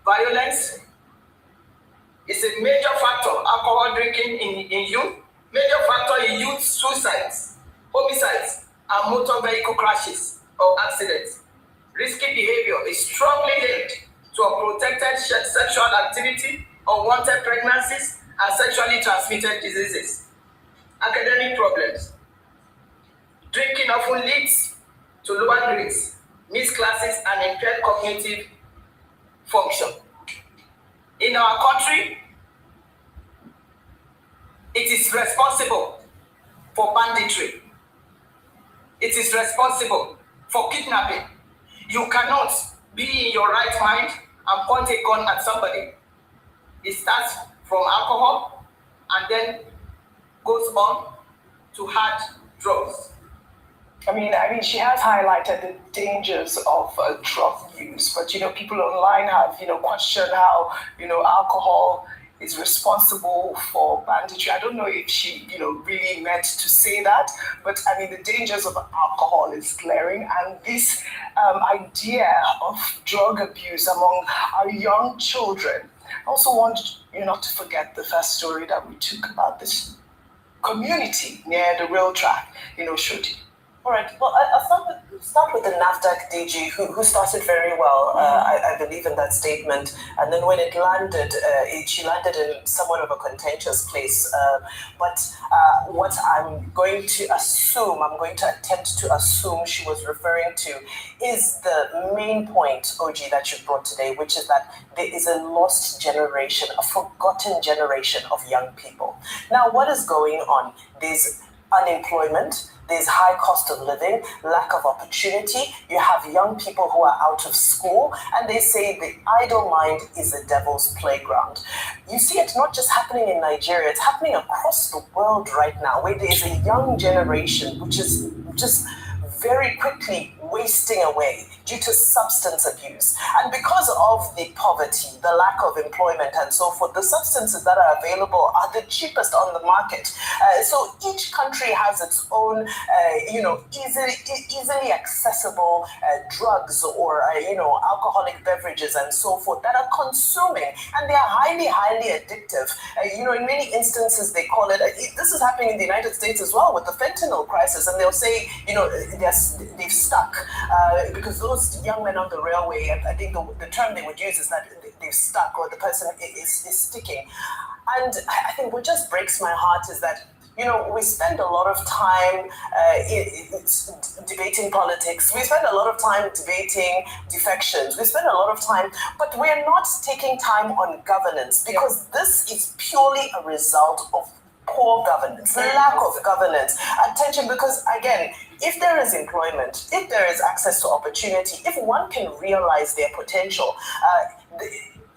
[SPEAKER 12] Violence is a major factor. Alcohol drinking in youth, major factor in youth suicides, homicides, and motor vehicle crashes or accidents. Risky behavior is strongly linked to unprotected sexual activity, unwanted pregnancies, and sexually transmitted diseases, academic problems. Drinking often leads to lower grades, missed classes, and impaired cognitive function. In our country, it is responsible for banditry. It is responsible for kidnapping. You cannot be in your right mind and point a gun at somebody. It starts from alcohol and then goes on to hard drugs.
[SPEAKER 6] I mean, she has highlighted the dangers of drug use, but people online have questioned how alcohol is responsible for banditry. I don't know if she really meant to say that, but I mean the dangers of alcohol is glaring, and this idea of drug abuse among our young children. I also want you not to forget the first story that we took about this community near the rail track, Shodi.
[SPEAKER 10] All right. Well, I'll start with the NAFDAC DG, who started very well, I believe, in that statement. And then when it landed, she landed in somewhat of a contentious place. But what I'm going to attempt to assume she was referring to is the main point, OG, that you brought today, which is that there is a lost generation, a forgotten generation of young people. Now, what is going on? There's unemployment. There's high cost of living, lack of opportunity. You have young people who are out of school, and they say the idle mind is the devil's playground. You see it not just happening in Nigeria, it's happening across the world right now, where there is a young generation which is just very quickly wasting away due to substance abuse. And because of the poverty, the lack of employment and so forth, the substances that are available are the cheapest on the market. So each country has its own, easily accessible drugs or, alcoholic beverages and so forth that are consuming, and they are highly, highly addictive. In many instances, they call it, this is happening in the United States as well with the fentanyl crisis, and they'll say, they've stuck because those young men on the railway, I think the term they would use is that they've stuck, or the person is sticking. And I think what just breaks my heart is that we spend a lot of time debating politics. We spend a lot of time debating defections. We spend a lot of time, but we're not taking time on governance, because this is purely a result of poor governance, lack of governance, attention, because again, if there is employment, if there is access to opportunity, if one can realize their potential,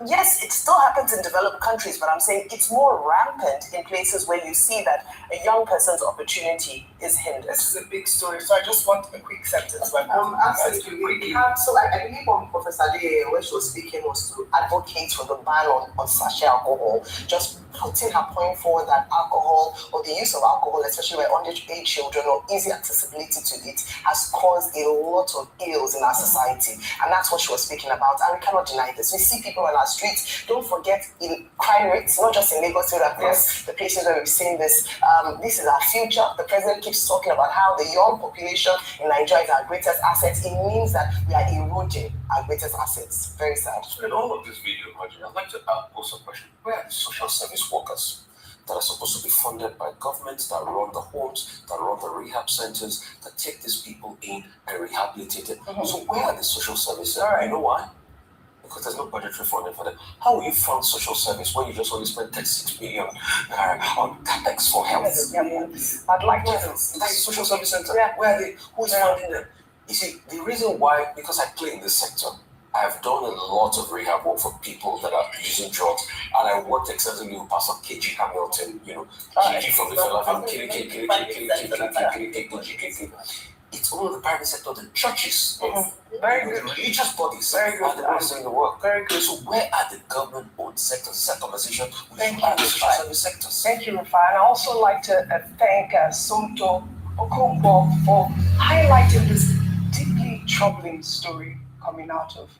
[SPEAKER 10] yes, it still happens in developed countries, but I'm saying it's more rampant in places where you see that a young person's opportunity is hindered.
[SPEAKER 6] This is a big story, so I just want a quick sentence.
[SPEAKER 10] Absolutely. So I believe what Professor Lee, when she was speaking, was to advocate for the ban on sachet alcohol, just putting her point forward that alcohol, or the use of alcohol, especially by underage children, or easy accessibility to it, has caused a lot of ills in our society. And that's what she was speaking about. And we cannot deny this. We see people on our streets. Don't forget, in crime rates, not just in Lagos, but across the places where we've seen this. This is our future. The president keeps talking about how the young population in Nigeria is our greatest asset. It means that we are eroding our greatest assets. Very sad.
[SPEAKER 8] So in all of this video, Roger, I'd like to pose a question. Where are the social service workers that are supposed to be funded by governments, that run the homes, that run the rehab centers, that take these people in and rehabilitate them? So where are the social services? You know why? Because there's no budgetary funding for them. How will you fund social service when you just only spend 36 million on capex for health?
[SPEAKER 6] I'd like to know.
[SPEAKER 8] That's the social service center. Where are they? Who is funding them? You see, the reason why, because I play in this sector, I've done a lot of rehab work for people that are using drugs, and I worked extensively with Pastor KG Hamilton, KG from the fellow from It's all the private sector, the churches,
[SPEAKER 6] Very good.
[SPEAKER 8] the religious bodies are the ones doing the work. Very good. So where are the government-owned sectors? This is a conversation with the social service sectors.
[SPEAKER 6] Thank you, Rufai. And I also like to thank Somto Okonkwo for highlighting this deeply troubling story coming out of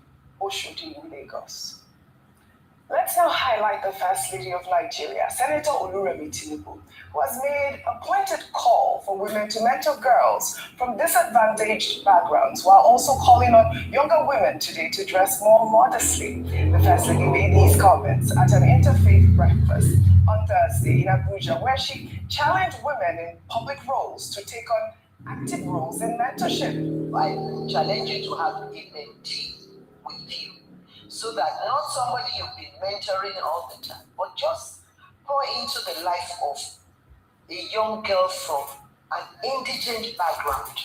[SPEAKER 6] Oshodi in Lagos. Let's now highlight the First Lady of Nigeria, Senator Oluremi Tinubu, who has made a pointed call for women to mentor girls from disadvantaged backgrounds, while also calling on younger women today to dress more modestly. The First Lady made these comments at an interfaith breakfast
[SPEAKER 10] on Thursday in Abuja, where she challenged women in public roles to take on active roles in mentorship.
[SPEAKER 13] I challenge you to have a mentee with you, so that not somebody you've been mentoring all the time, but just pour into the life of a young girl from an indigent background.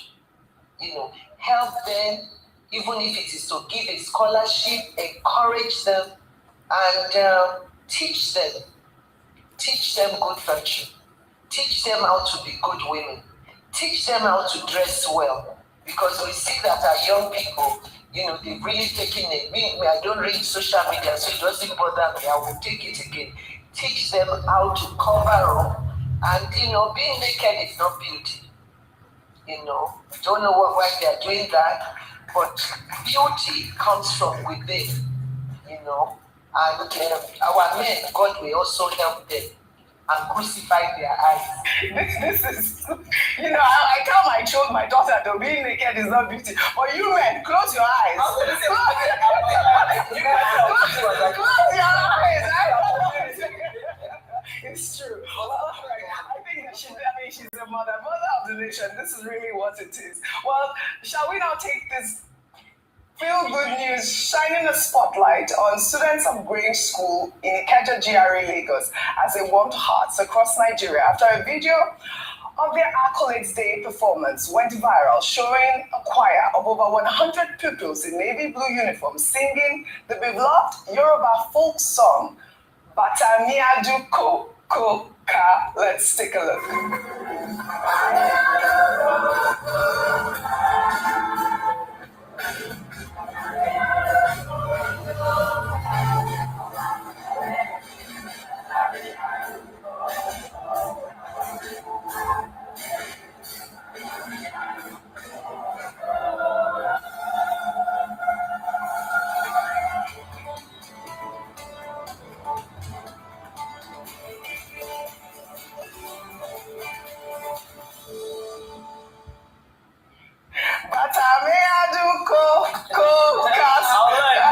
[SPEAKER 13] Help them, even if it is to give a scholarship, encourage them, and teach them good virtue, teach them how to be good women, teach them how to dress well, because we see that our young people, they've really taken it. I don't read social media, so it doesn't bother me. I will take it again. Teach them how to cover up, and being naked is not beauty. Don't know why they are doing that, but beauty comes from within, and our men, God will also help them and crucify their eyes.
[SPEAKER 10] This is, I tell my daughter that being naked is not beauty. But you men, close your eyes. Close your eyes. It's true. Well, I think that she's a mother of the nation. This is really what it is. Well, shall we now take this feel good news, shining a spotlight on students of Grange School in Ikeja GRA, Lagos, as they warmed hearts across Nigeria after a video of their Accolades Day performance went viral, showing a choir of over 100 pupils in navy blue uniforms singing the beloved Yoruba folk song, Bata Mi Adu Ko Ko Ka. Let's take a look.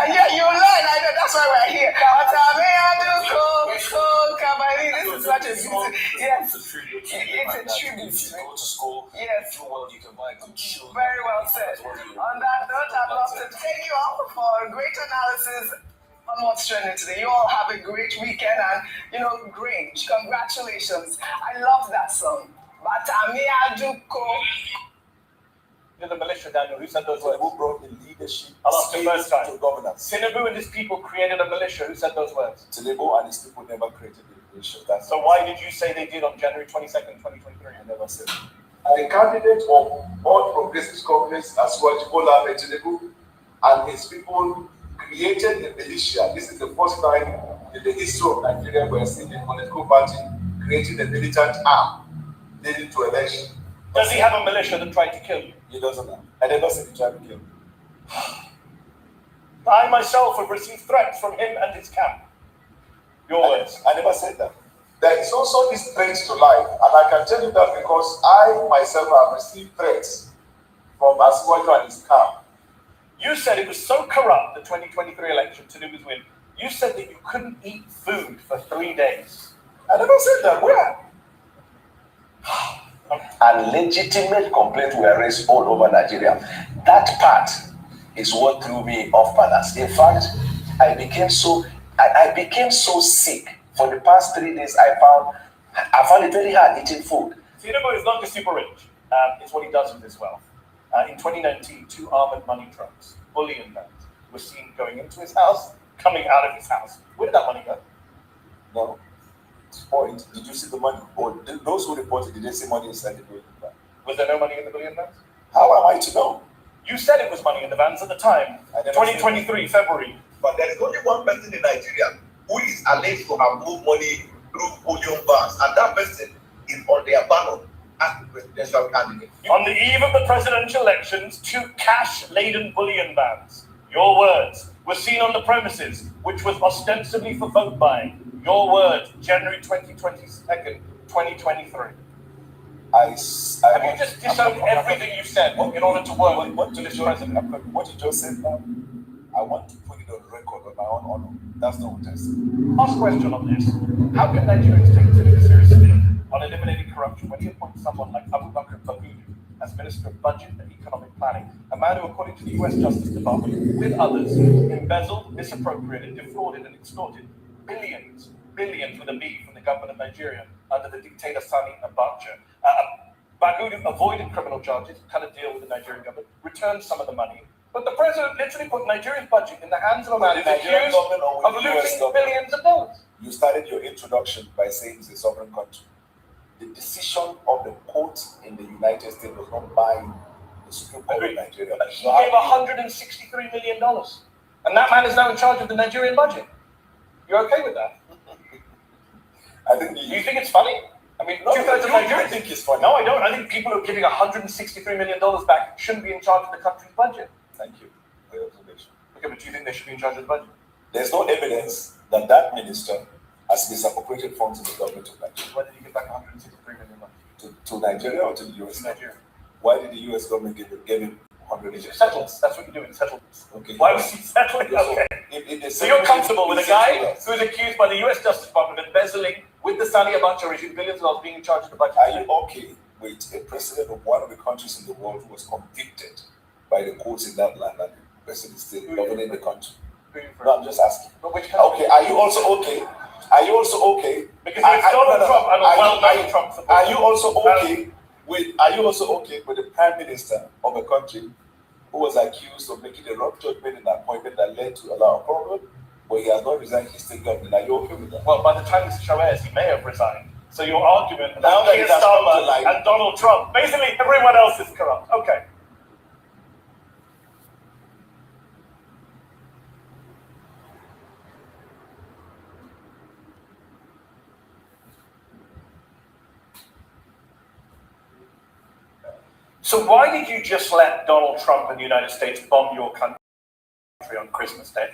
[SPEAKER 10] Yeah, you learn. I know that's why we're here. This is such a beautiful. Yes, it's a tribute.
[SPEAKER 8] If you go to school,
[SPEAKER 10] yes,
[SPEAKER 8] do well, you can buy good shoes.
[SPEAKER 10] Very well said. On that note, I'd love to take you off for a great analysis on what's trending today. You all have a great weekend, and Grange, congratulations. I love that song. Batami Aduko.
[SPEAKER 2] You're the militia, Daniel. Who said those words?
[SPEAKER 8] Who brought the leadership
[SPEAKER 2] to
[SPEAKER 8] governance?
[SPEAKER 2] Tinubu and his people created a militia. Who said those words?
[SPEAKER 8] Tinubu and his people never created a militia.
[SPEAKER 2] So why did you say they did on January 22nd, 2023?
[SPEAKER 8] I never said that.
[SPEAKER 11] The candidate of all progressive governments as well, Tinubu and his people created a militia. This is the first time in the history of Nigeria where seeing a political party creating a militant arm leading to election.
[SPEAKER 2] Does he have a militia that tried to kill you?
[SPEAKER 8] He doesn't have. I never said he tried to kill me.
[SPEAKER 2] I myself have received threats from him and his camp. Your words.
[SPEAKER 8] I never said that.
[SPEAKER 11] There is also this threat to life, and I can tell you that because I myself have received threats from Asiwaju and his camp.
[SPEAKER 2] You said it was so corrupt, the 2023 election, Tinubu's win. You said that you couldn't eat food for 3 days.
[SPEAKER 8] I never said that. Where?
[SPEAKER 14] And legitimate complaints were raised all over Nigeria. That part is what threw me off balance. In fact, I became so sick. For the past 3 days, I found it very hard eating food.
[SPEAKER 2] Tinubu is not just super rich. It's what he does with his wealth. In 2019, 2 armored money trucks, bullion vans, were seen going into his house, coming out of his house. Where did that money go?
[SPEAKER 8] No. Point. Did you see the money? Or those who reported, did they see money inside the bullion van?
[SPEAKER 2] Was there no money in the bullion vans?
[SPEAKER 8] How am I to know?
[SPEAKER 2] You said it was money in the vans at the time. 2023, February.
[SPEAKER 15] But there is only one person in Nigeria who is alleged to have moved money through bullion vans, and that person is on their ballot as the presidential candidate.
[SPEAKER 2] On the eve of the presidential elections, 2 cash-laden bullion vans, your words, were seen on the premises, which was ostensibly for vote buying. Your words, January 2023. Have you just disowned everything you said in order to work with this president?
[SPEAKER 8] What you just said now, I want to put it on record on
[SPEAKER 15] my own honor. That's not what I said. Last question on this. How can Nigerians take it seriously on eliminating corruption when you appoint someone like Abubakar Bagudu as Minister of Budget and Economic Planning, a man who, according to the US Justice Department, with others, embezzled, misappropriated, defrauded, and extorted billions with a B from the government of Nigeria under the dictator Sani Abacha. Bagudu avoided criminal charges, cut a deal with the Nigerian government, returned some of the money, but the president literally put Nigeria's budget in the hands of a man who's accused of looting billions of dollars.
[SPEAKER 11] You started your introduction by saying it's a sovereign country. The decision of the court in the United States was not binding the Supreme Court of Nigeria.
[SPEAKER 15] He gave $163 million, and that man is now in charge of the Nigerian budget. You're okay with that?
[SPEAKER 11] I think.
[SPEAKER 15] Do you think it's funny? I mean, two-thirds of Nigerians
[SPEAKER 11] think it's funny.
[SPEAKER 15] No, I don't. I think people who are giving $163 million back shouldn't be in charge of the country's budget.
[SPEAKER 11] Thank you for your observation.
[SPEAKER 15] Okay, but do you think they should be in charge of the budget?
[SPEAKER 11] There's no evidence that that minister has misappropriated funds in the government of Nigeria.
[SPEAKER 15] Why did he give back $163 million?
[SPEAKER 11] To Nigeria or to the US?
[SPEAKER 15] To Nigeria.
[SPEAKER 11] Why did the US government give him
[SPEAKER 15] Settlements. That's what you're doing, settlements.
[SPEAKER 11] Okay.
[SPEAKER 15] Why was he settling? Okay. So you're comfortable with a guy who is accused by the US Justice Department of embezzling with the Sani Abacha regime billions of dollars being in charge of the budget?
[SPEAKER 11] Are you okay with a president of one of the countries in the world who was convicted by the courts in that land and the president is still governing the country? No, I'm just asking.
[SPEAKER 15] But which country?
[SPEAKER 11] Okay, are you also okay? Are you also okay?
[SPEAKER 15] Because it's Donald Trump and a well-known Trump supporter.
[SPEAKER 11] Are you also okay with? Are you also okay with the prime minister of a country who was accused of making a wrong judgment in an appointment that led to a lot of problems, but he has not resigned his state government? Are you okay with that?
[SPEAKER 15] Well, by the time this show airs, he may have resigned. So your argument about Keir Starmer and Donald Trump, basically everyone else is corrupt. Okay. So why did you just let Donald Trump and the United States bomb your country on Christmas Day?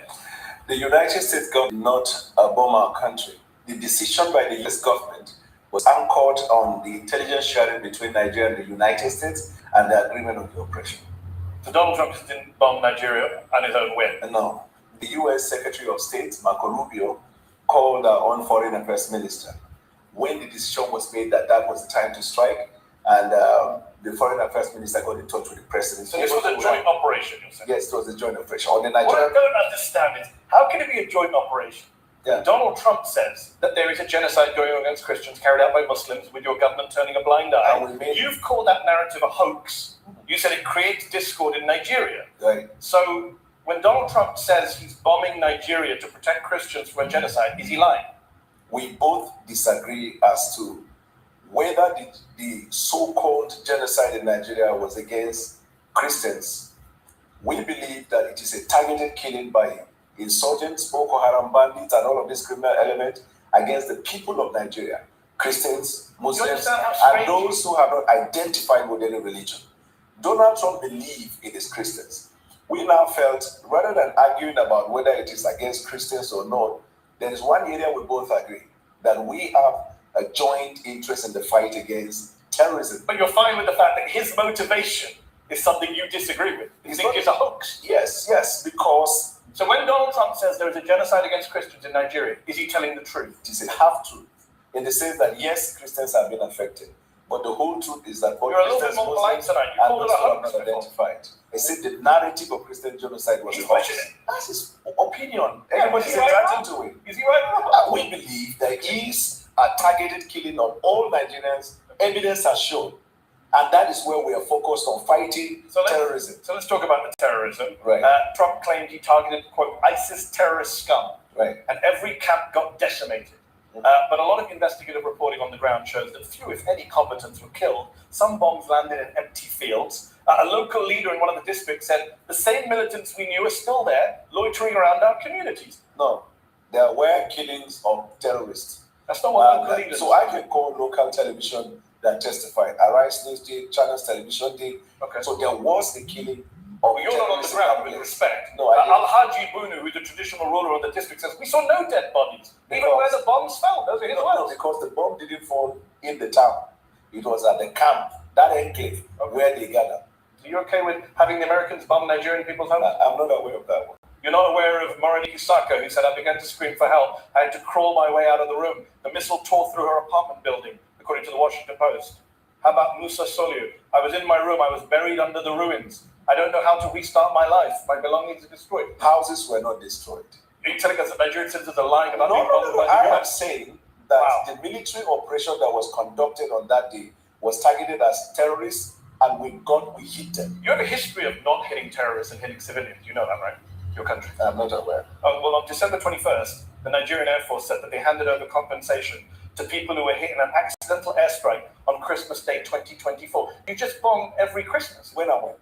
[SPEAKER 11] The United States government did not bomb our country. The decision by the US government was anchored on the intelligence sharing between Nigeria and the United States and the agreement of the operation.
[SPEAKER 15] So Donald Trump just didn't bomb Nigeria on his own whim?
[SPEAKER 11] No. The US Secretary of State, Marco Rubio, called our own foreign affairs minister when the decision was made that that was the time to strike, and the foreign affairs minister got in touch with the president.
[SPEAKER 15] So this was a joint operation, you're saying?
[SPEAKER 11] Yes, it was a joint operation.
[SPEAKER 15] What I don't understand is, how can it be a joint operation?
[SPEAKER 11] Yeah.
[SPEAKER 15] Donald Trump says that there is a genocide going on against Christians carried out by Muslims with your government turning a blind eye. You've called that narrative a hoax. You said it creates discord in Nigeria.
[SPEAKER 11] Right.
[SPEAKER 15] So when Donald Trump says he's bombing Nigeria to protect Christians from a genocide, is he lying?
[SPEAKER 11] We both disagree as to whether the so-called genocide in Nigeria was against Christians. We believe that it is a targeted killing by insurgents, Boko Haram bandits, and all of these criminal elements against the people of Nigeria, Christians, Muslims, and those who have not identified with any religion. Donald Trump believed it is Christians. We now felt, rather than arguing about whether it is against Christians or not, there is one area we both agree, that we have a joint interest in the fight against terrorism.
[SPEAKER 15] But you're fine with the fact that his motivation is something you disagree with. You think it's a hoax?
[SPEAKER 11] Yes, because...
[SPEAKER 15] So when Donald Trump says there is a genocide against Christians in Nigeria, is he telling the truth?
[SPEAKER 11] It is a half-truth, in the sense that yes, Christians have been affected, but the whole truth is that
[SPEAKER 15] you're a little bit more polite tonight. You called it a hoax.
[SPEAKER 11] Identified. I said the narrative of Christian genocide was a hoax. That's his opinion. Everybody's entitled to it.
[SPEAKER 15] Is he right?
[SPEAKER 11] We believe there is a targeted killing of all Nigerians. Evidence has shown. And that is where we are focused on fighting terrorism.
[SPEAKER 15] So let's talk about the terrorism.
[SPEAKER 11] Right.
[SPEAKER 15] Trump claimed he targeted, quote, ISIS terrorist scum.
[SPEAKER 11] Right.
[SPEAKER 15] And every camp got decimated. But a lot of investigative reporting on the ground shows that few, if any, combatants were killed. Some bombs landed in empty fields. A local leader in one of the districts said, the same militants we knew are still there, loitering around our communities.
[SPEAKER 11] No, there were killings of terrorists.
[SPEAKER 15] That's not what local leaders.
[SPEAKER 11] So I can call local television that testified. Arise News did, Channels Television did.
[SPEAKER 15] Okay.
[SPEAKER 11] So there was the killing of
[SPEAKER 15] you're not on the ground with respect.
[SPEAKER 11] No,
[SPEAKER 15] Al-Haji Bunu, who's the traditional ruler of the district, says, we saw no dead bodies, even where the bombs fell. Those are his words.
[SPEAKER 11] No, because the bomb didn't fall in the town. It was at the camp, that enclave, where they gathered.
[SPEAKER 15] So you're okay with having the Americans bomb Nigerian people's homes?
[SPEAKER 11] I'm not aware of that one.
[SPEAKER 15] You're not aware of Moriniki Saka, who said, I began to scream for help. I had to crawl my way out of the room. The missile tore through her apartment building, according to the Washington Post. How about Musa Soliu? I was in my room. I was buried under the ruins. I don't know how to restart my life. My belongings are destroyed.
[SPEAKER 11] Houses were not destroyed.
[SPEAKER 15] Are you telling us that Nigerian citizens are lying about
[SPEAKER 11] No. I am saying that the military operation that was conducted on that day was targeted as terrorists, and we hit them.
[SPEAKER 15] You have a history of not hitting terrorists and hitting civilians. You know that, right? Your country.
[SPEAKER 11] I'm not aware.
[SPEAKER 15] Well, on December 21st, the Nigerian Air Force said that they handed over compensation to people who were hit in an accidental airstrike on Christmas Day 2024. You just bomb every Christmas.
[SPEAKER 11] When and when?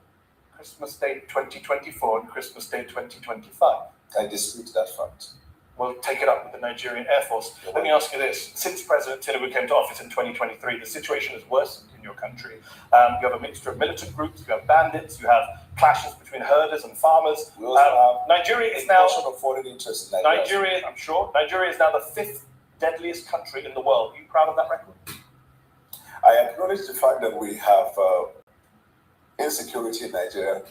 [SPEAKER 15] Christmas Day 2024 and Christmas Day 2025.
[SPEAKER 11] I dispute that fact.
[SPEAKER 15] We'll take it up with the Nigerian Air Force. Let me ask you this. Since President Tinubu came to office in 2023, the situation has worsened in your country. You have a mixture of militant groups, you have bandits, you have clashes between herders and farmers.
[SPEAKER 11] We also have
[SPEAKER 15] Nigeria is now...
[SPEAKER 11] of foreign interests in
[SPEAKER 15] Nigeria, I'm sure. Nigeria is now the 5th deadliest country in the world. Are you proud of that record?
[SPEAKER 11] I acknowledge the fact that we have insecurity in Nigeria,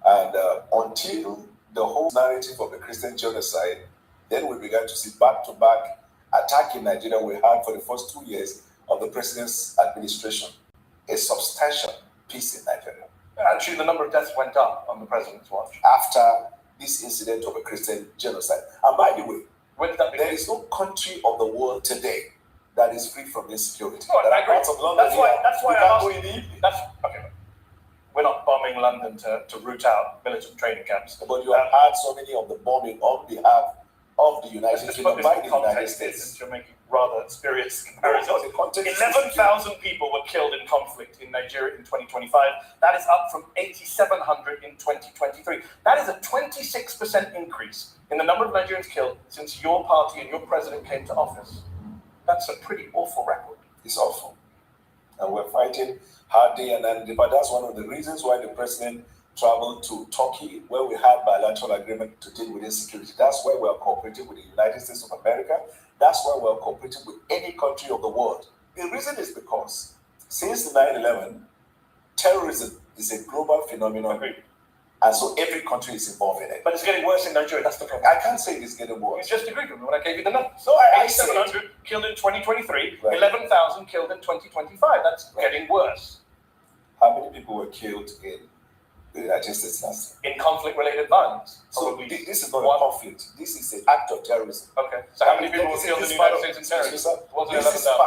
[SPEAKER 11] and until the whole narrative of the Christian genocide, then we began to see back-to-back attack in Nigeria we had for the first 2 years of the president's administration. A substantial peace in Nigeria.
[SPEAKER 15] Actually, the number of deaths went up on the president's watch.
[SPEAKER 11] After this incident of a Christian genocide. And by the way,
[SPEAKER 15] when did that begin?
[SPEAKER 11] There is no country of the world today that is free from insecurity.
[SPEAKER 15] No, I agree.
[SPEAKER 11] Parts of London
[SPEAKER 15] That's why
[SPEAKER 11] I go in the evening.
[SPEAKER 15] Okay. We're not bombing London to root out militant training camps.
[SPEAKER 11] But you have had so many of the bombing on behalf of the United Kingdom by the United States.
[SPEAKER 15] You're making rather spurious comparisons. 11,000 people were killed in conflict in Nigeria in 2025. That is up from 8,700 in 2023. That is a 26% increase in the number of Nigerians killed since your party and your president came to office. That's a pretty awful record.
[SPEAKER 11] It's awful. And we're fighting hard day and night. But that's one of the reasons why the president traveled to Turkey, where we had bilateral agreement to deal with insecurity. That's why we're cooperating with the United States of America. That's why we're cooperating with any country of the world. The reason is because since 9/11, terrorism is a global phenomenon.
[SPEAKER 15] Agreed.
[SPEAKER 11] And so every country is involved in it.
[SPEAKER 15] But it's getting worse in Nigeria, that's the problem.
[SPEAKER 11] I can't say it's getting worse.
[SPEAKER 15] You just agreed with me when I gave you the number.
[SPEAKER 11] So I
[SPEAKER 15] 700 killed in 2023,
[SPEAKER 11] right.
[SPEAKER 15] 11,000 killed in 2025. That's right. Getting worse.
[SPEAKER 11] How many people were killed in the United States last year?
[SPEAKER 15] In conflict-related violence.
[SPEAKER 11] So this is not a conflict. This is an act of terrorism.
[SPEAKER 15] Okay. So how many people were killed in the United States in terrorism?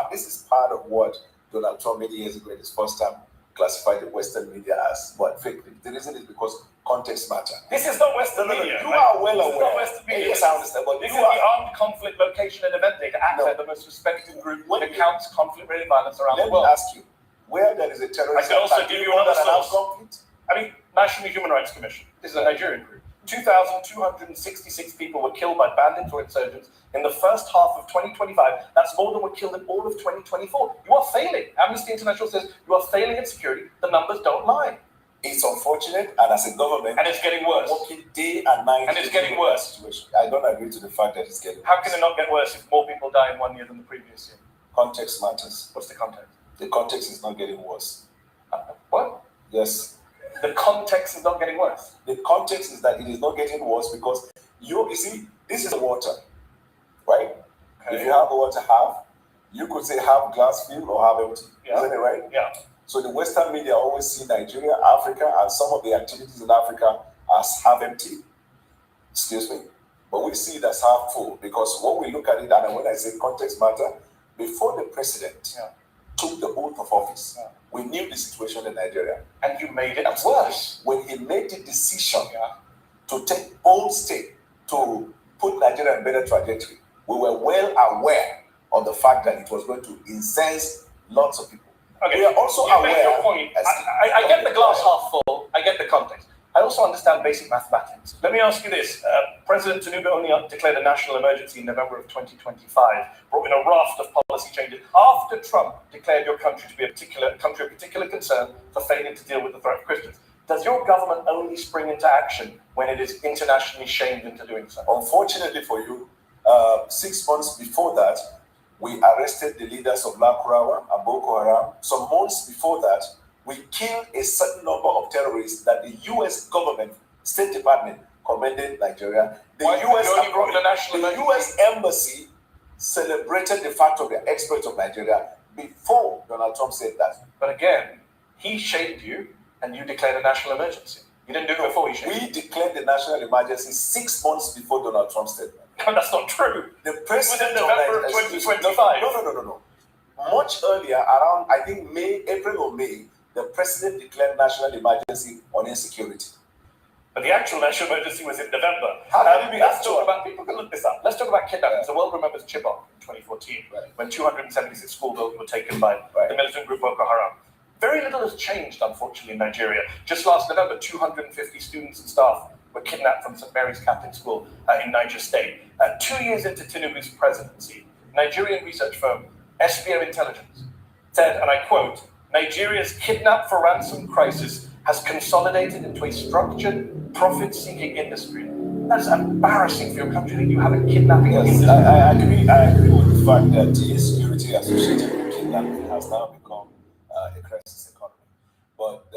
[SPEAKER 11] This is part of what Donald Trump many years ago in his first term classified the Western media as what fake. The reason is because context matter.
[SPEAKER 15] This is not Western media.
[SPEAKER 11] You are well aware.
[SPEAKER 15] This is not Western media.
[SPEAKER 11] Yes, I understand. But
[SPEAKER 15] this is the Armed Conflict Location and Event Data, ACTA, the most respected group that counts conflict-related violence around the world.
[SPEAKER 11] Let me ask you, where there is a terrorist
[SPEAKER 15] I can also give you another source.
[SPEAKER 11] Conflict?
[SPEAKER 15] I mean, National Human Rights Commission. This is a Nigerian group. 2,266 people were killed by bandits or insurgents in the first half of 2025. That's more than were killed in all of 2024. You are failing. Amnesty International says you are failing in security. The numbers don't lie.
[SPEAKER 11] It's unfortunate, and as a government,
[SPEAKER 15] and it's getting worse.
[SPEAKER 11] Working day and night,
[SPEAKER 15] and it's getting worse.
[SPEAKER 11] Situation. I don't agree to the fact that it's getting.
[SPEAKER 15] How can it not get worse if more people die in 1 year than the previous year?
[SPEAKER 11] Context matters.
[SPEAKER 15] What's the context?
[SPEAKER 11] The context is not getting worse.
[SPEAKER 15] What?
[SPEAKER 11] Yes.
[SPEAKER 15] The context is not getting worse.
[SPEAKER 11] The context is that it is not getting worse because you see, this is water, right? Okay. If you have the water half, you could say half glass filled or half empty. Yeah. Isn't it right?
[SPEAKER 15] Yeah.
[SPEAKER 11] So the Western media always see Nigeria, Africa, and some of the activities in Africa as half empty. Excuse me. But we see it as half full because when we look at it, and when I say context matter, before the president took the oath of office, we knew the situation in Nigeria.
[SPEAKER 15] And you made it worse.
[SPEAKER 11] When he made the decision to take bold step to put Nigeria in a better trajectory, we were well aware of the fact that it was going to incense lots of people.
[SPEAKER 15] Okay.
[SPEAKER 11] We are also aware.
[SPEAKER 15] Make your point. I get the glass half full. I get the context. I also understand basic mathematics. Let me ask you this. President Tinubu only declared a national emergency in November of 2025, brought in a raft of policy changes after Trump declared your country to be a country of particular concern for failing to deal with the threat of Christians. Does your government only spring into action when it is internationally shamed into doing so?
[SPEAKER 11] Unfortunately for you, 6 months before that, we arrested the leaders of Lakurawa and Boko Haram. Some months before that, we killed a certain number of terrorists that the US government, State Department,
[SPEAKER 14] commended Nigeria. The
[SPEAKER 15] Why you only brought the national
[SPEAKER 14] the US Embassy celebrated the fact of the exploits of Nigeria before Donald Trump said that.
[SPEAKER 15] But again, he shamed you and you declared a national emergency. You didn't do it before he shamed you.
[SPEAKER 14] We declared the national emergency 6 months before Donald Trump's statement.
[SPEAKER 15] No, that's not true.
[SPEAKER 14] The president
[SPEAKER 15] of November of 2025.
[SPEAKER 14] No. Much earlier, around I think April or May, the president declared national emergency on insecurity.
[SPEAKER 15] But the actual national emergency was in November.
[SPEAKER 14] Let's
[SPEAKER 15] talk about, people can look this up. Let's talk about kidnappings. The world remembers Chibok in 2014, when 276 schoolgirls were taken by the militant group Boko Haram. Very little has changed, unfortunately, in Nigeria. Just last November, 250 students and staff were kidnapped from St. Mary's Catholic School in Niger State. 2 years into Tinubu's presidency, Nigerian research firm SBM Intelligence said, and I quote, Nigeria's kidnap for ransom crisis has consolidated into a structured, profit-seeking industry. That's embarrassing for your country that you have a kidnapping industry.
[SPEAKER 14] I agree with the fact that the insecurity associated with kidnapping has now become a crisis economy. But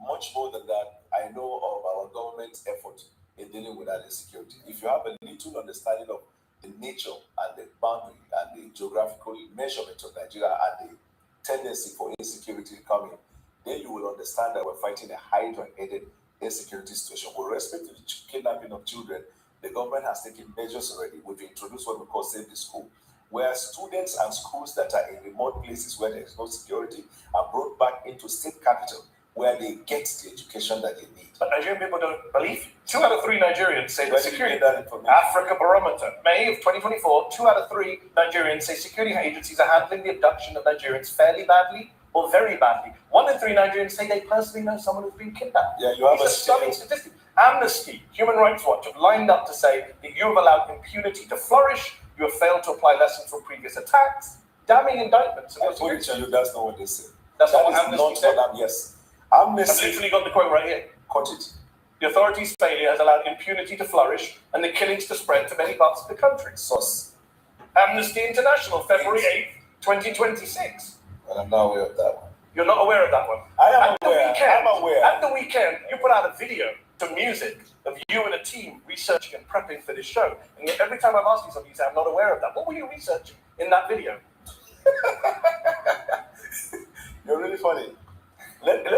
[SPEAKER 14] much more than that, I know of our government's effort in dealing with that insecurity. If you have a little understanding of the nature and the boundary and the geographical measurement of Nigeria and the tendency for insecurity coming, then you will understand that we're fighting a hydra-headed insecurity situation. With respect to the kidnapping of children, the government has taken measures already. We've introduced what we call Save the School, where students and schools that are in remote places where there is no security are brought back into state capital, where they get the education that they need.
[SPEAKER 15] But Nigerian people don't believe. 2 out of 3 Nigerians say that security. Africa Barometer, May of 2024, 2 out of 3 Nigerians say security agencies are handling the abduction of Nigerians fairly badly or very badly. 1 in 3 Nigerians say they personally know someone who's been kidnapped.
[SPEAKER 14] Yeah, you have
[SPEAKER 15] a stunning statistic. Amnesty, Human Rights Watch have lined up to say that you have allowed impunity to flourish, you have failed to apply lessons from previous attacks, damning indictments.
[SPEAKER 14] I will tell you that's not what they say.
[SPEAKER 15] That's not what Amnesty said?
[SPEAKER 14] Yes. Amnesty.
[SPEAKER 15] I've literally got the quote right here.
[SPEAKER 14] Quote it.
[SPEAKER 15] The authorities' failure has allowed impunity to flourish and the killings to spread to many parts of the country.
[SPEAKER 14] Source.
[SPEAKER 15] Amnesty International, February 8th, 2026.
[SPEAKER 14] And I'm not aware of that one.
[SPEAKER 15] You're not aware of that one?
[SPEAKER 14] I am aware. I'm aware.
[SPEAKER 15] At the weekend, you put out a video to music of you and a team researching and prepping for this show. And yet every time I've asked you something, you say, I'm not aware of that. What were you researching in that video?
[SPEAKER 14] You're really funny.
[SPEAKER 15] Let me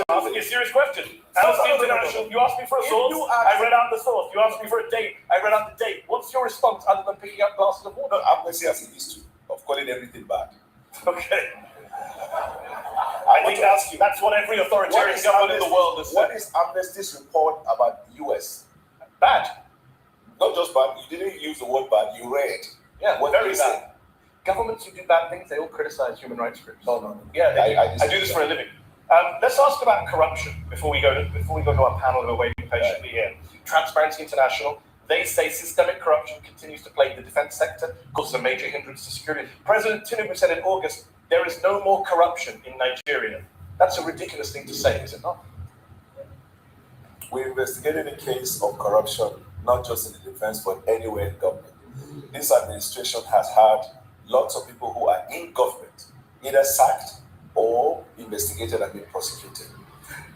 [SPEAKER 15] ask you a serious question. Amnesty International, you asked me for a source, I read out the source. You asked me for a date, I read out the date. What's your response other than picking up glasses of water?
[SPEAKER 14] No, Amnesty has a history of calling everything bad.
[SPEAKER 15] Okay. I think that's what every authoritarian government in the world has said.
[SPEAKER 14] What is Amnesty's report about the US?
[SPEAKER 15] Bad.
[SPEAKER 14] Not just bad, you didn't use the word bad, you read.
[SPEAKER 15] Yeah,
[SPEAKER 14] what
[SPEAKER 15] very bad. Governments who do bad things, they all criticize human rights groups. Oh no. Yeah, I do this for a living. Let's ask about corruption before we go to our panel who are waiting patiently here. Transparency International, they say systemic corruption continues to plague the defense sector, causes a major hindrance to security. President Tinubu said in August, there is no more corruption in Nigeria. That's a ridiculous thing to say, is it not?
[SPEAKER 14] We investigated a case of corruption, not just in the defense, but anywhere in government. This administration has had lots of people who are in government, either sacked or investigated and been prosecuted.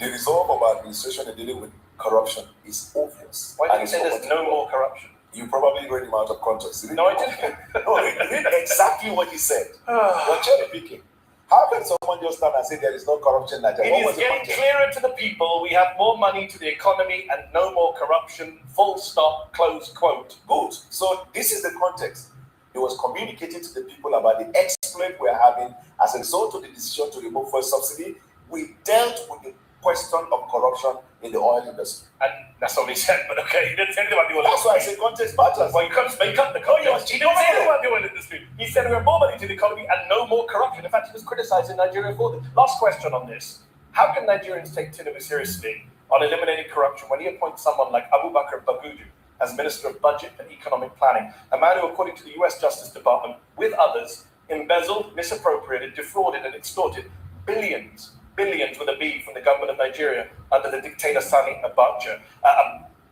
[SPEAKER 14] The resolve of our administration in dealing with corruption is obvious.
[SPEAKER 15] Why did you say there's no more corruption?
[SPEAKER 14] You probably read him out of context.
[SPEAKER 15] No, I didn't.
[SPEAKER 14] No, read exactly what he said. You're cherry picking. How can someone just stand and say there is no corruption in Nigeria?
[SPEAKER 15] It is getting clearer to the people. We have more money to the economy and no more corruption. Full stop, close quote.
[SPEAKER 14] Good. So this is the context. It was communicated to the people about the exploit we're having as a result of the decision to remove fuel subsidy. We dealt with the question of corruption in the oil industry.
[SPEAKER 15] And that's all he said, but okay, he didn't say anything about the oil
[SPEAKER 14] industry. That's why I say context matters.
[SPEAKER 15] Well, you can't make up the context. He didn't say anything about the oil industry. He said we have more money to the economy and no more corruption. In fact, he was criticizing Nigeria for this. Last question on this. How can Nigerians take Tinubu seriously on eliminating corruption when he appoints someone like Abubakar Bagudu as Minister of Budget and Economic Planning, a man who, according to the US Justice Department, with others, embezzled, misappropriated, defrauded, and extorted billions with a B from the government of Nigeria under the dictator Sani Abacha.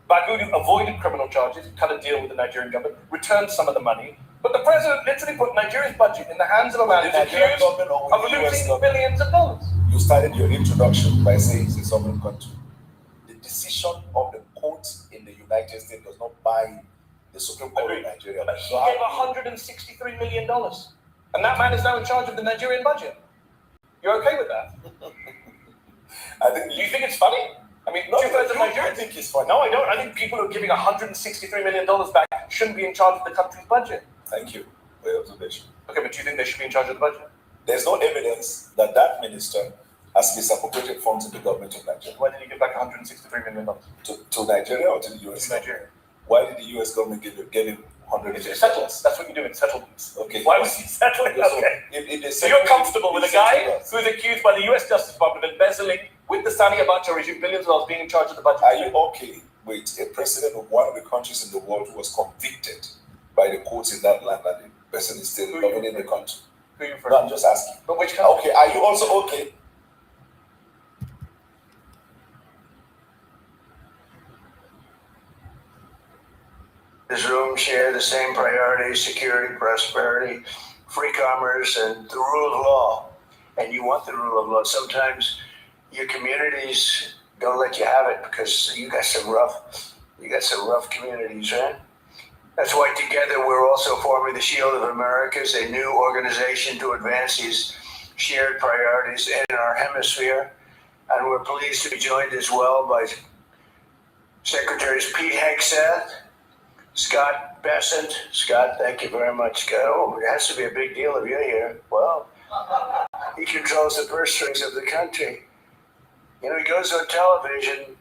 [SPEAKER 15] Bagudu avoided criminal charges, cut a deal with the Nigerian government, returned some of the money, but the president literally put Nigeria's budget in the hands of a man who's accused of losing billions of dollars.
[SPEAKER 14] You started your introduction by saying it's a sovereign country. The
[SPEAKER 11] decision of the courts in the United States does not bind the Supreme Court of Nigeria.
[SPEAKER 15] But he gave $163 million. And that man is now in charge of the Nigerian budget. You're okay with that? Do you think it's funny? I mean, two-thirds of Nigerians
[SPEAKER 11] think it's funny.
[SPEAKER 15] No, I don't. I think people who are giving $163 million back shouldn't be in charge of the country's budget.
[SPEAKER 11] Thank you for your observation.
[SPEAKER 15] Okay, but do you think they should be in charge of the budget?
[SPEAKER 11] There's no evidence that that minister has misappropriated funds in the government of Nigeria.
[SPEAKER 15] Why did he give back $163 million?
[SPEAKER 11] To Nigeria or to the US?
[SPEAKER 15] To Nigeria.
[SPEAKER 11] Why did the US government give him 100 million?
[SPEAKER 15] Settlements. That's what you do in settlements.
[SPEAKER 11] Okay.
[SPEAKER 15] Why was he settling? Okay. So you're comfortable with a guy who's accused by the US Justice Department of embezzling with the Sani Abacha regime billions of dollars being in charge of the budget?
[SPEAKER 11] Are you okay with a president of one of the countries in the world who was convicted by the courts in that land and the person is still governing the country?
[SPEAKER 15] Who are you from?
[SPEAKER 11] No, I'm just asking.
[SPEAKER 15] But which country?
[SPEAKER 11] Okay, are you also okay?
[SPEAKER 16] This room share the same priorities: security, prosperity, free commerce, and the rule of law. And you want the rule of law. Sometimes your communities don't let you have it because you got some rough communities, right? That's why together we're also forming the Shield of Americas, a new organization to advance these shared priorities in our hemisphere. And we're pleased to be joined as well by Secretaries Pete Hegseth, Scott Bessent. Scott, thank you very much, Scott. Oh, it has to be a big deal if you're here. Well, he controls the purse strings of the country. You know, he goes on television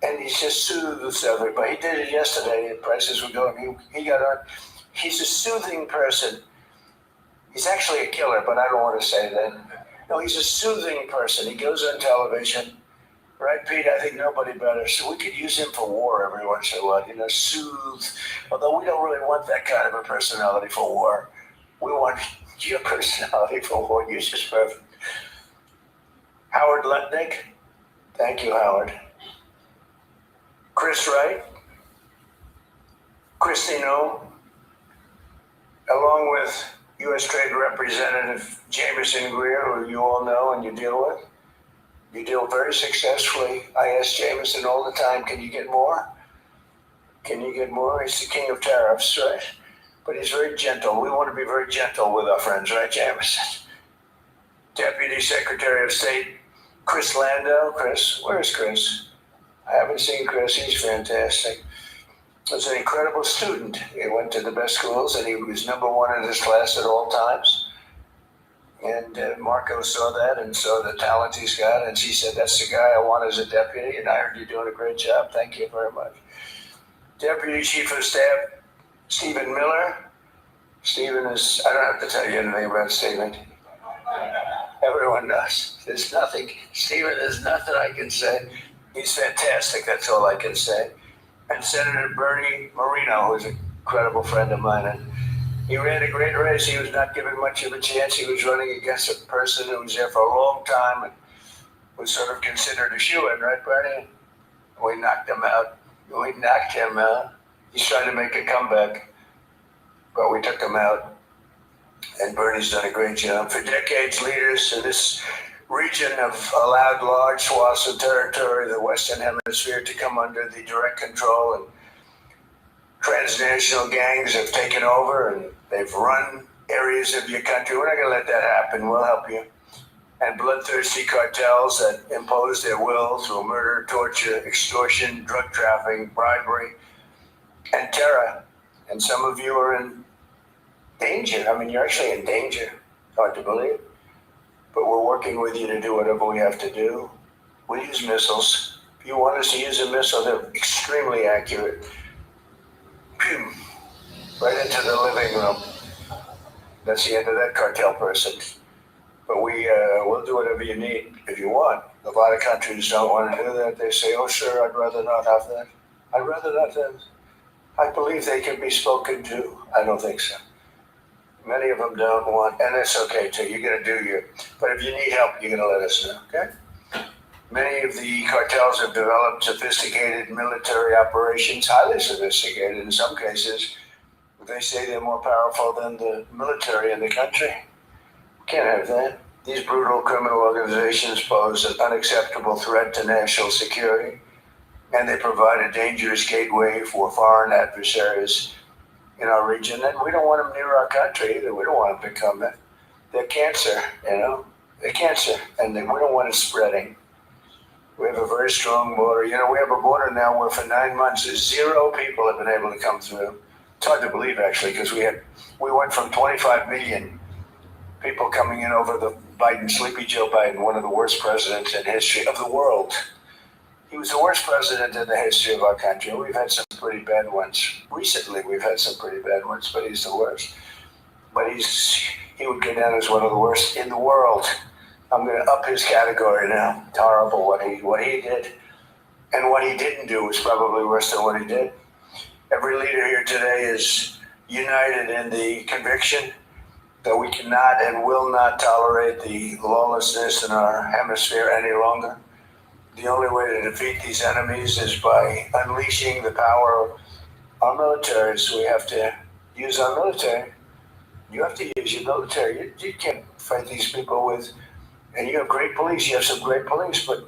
[SPEAKER 16] and he just soothes everybody. He did it yesterday. The prices were going. He got on. He's a soothing person. He's actually a killer, but I don't want to say that. No, he's a soothing person. He goes on television. Right, Pete? I think nobody better. So we could use him for war every once in a while, you know, soothe. Although we don't really want that kind of a personality for war. We want your personality for war. You're just perfect. Howard Lutnick. Thank you, Howard. Chris Wright. Christy No. Along with U.S. Trade Representative Jameson Greer, who you all know and you deal with. You deal very successfully. I ask Jameson all the time, can you get more? Can you get more? He's the king of tariffs, right? But he's very gentle. We want to be very gentle with our friends, right, Jameson? Deputy Secretary of State Chris Landau. Chris, where's Chris? I haven't seen Chris. He's fantastic. He's an incredible student. He went to the best schools and he was #1 in his class at all times. And Marco saw that and saw the talent he's got, and she said, that's the guy I want as a deputy, and I heard you're doing a great job. Thank you very much. Deputy Chief of Staff, Stephen Miller. Stephen is, I don't have to tell you anything about Stephen. Everyone knows. There's nothing, Stephen, there's nothing I can say. He's fantastic, that's all I can say. And Senator Bernie Moreno, who's an incredible friend of mine, and he ran a great race. He was not given much of a chance. He was running against a person who was there for a long time and was sort of considered a shoo-in, right, Bernie? We knocked him out. He's trying to make a comeback, but we took him out. And Bernie's done a great job. For decades, leaders in this region have allowed large swaths of territory, the Western Hemisphere, to come under the direct control, and transnational gangs have taken over and they've run areas of your country. We're not going to let that happen. We'll help you. And bloodthirsty cartels that impose their will through murder, torture, extortion, drug trafficking, bribery, and terror. And some of you are in danger. I mean, you're actually in danger. Hard to believe. But we're working with you to do whatever we have to do. We use missiles. If you want us to use a missile, they're extremely accurate. Right into the living room. That's the end of that cartel person. But we'll do whatever you need if you want. A lot of countries don't want to do that. They say, oh, sure, I'd rather not have that. I'd rather not have. I believe they can be spoken to. I don't think so. Many of them don't want, and it's okay too. You're going to do your, but if you need help, you're going to let us know, okay? Many of the cartels have developed sophisticated military operations, highly sophisticated in some cases. They say they're more powerful than the military in the country. Can't have that. These brutal criminal organizations pose an unacceptable threat to national security. and they provide a dangerous gateway for foreign adversaries in our region. And we don't want them near our country either. We don't want them to come in. They're cancer, they're cancer, and we don't want it spreading. We have a very strong border. We have a border now where for 9 months, 0 people have been able to come through. It's hard to believe, actually, because we went from 25 million people coming in over the Sleepy Joe Biden, one of the worst presidents in history of the world. He was the worst president in the history of our country. We've had some pretty bad ones. Recently, we've had some pretty bad ones, but he's the worst. But he would go down as one of the worst in the world. I'm going to up his category now. It's horrible what he did. And what he didn't do was probably worse than what he did. Every leader here today is united in the conviction that we cannot and will not tolerate the lawlessness in our hemisphere any longer. The only way to defeat these enemies is by unleashing the power of our military. So we have to use our military. You have to use your military. You can't fight these people with... And you have great police. You have some great police, but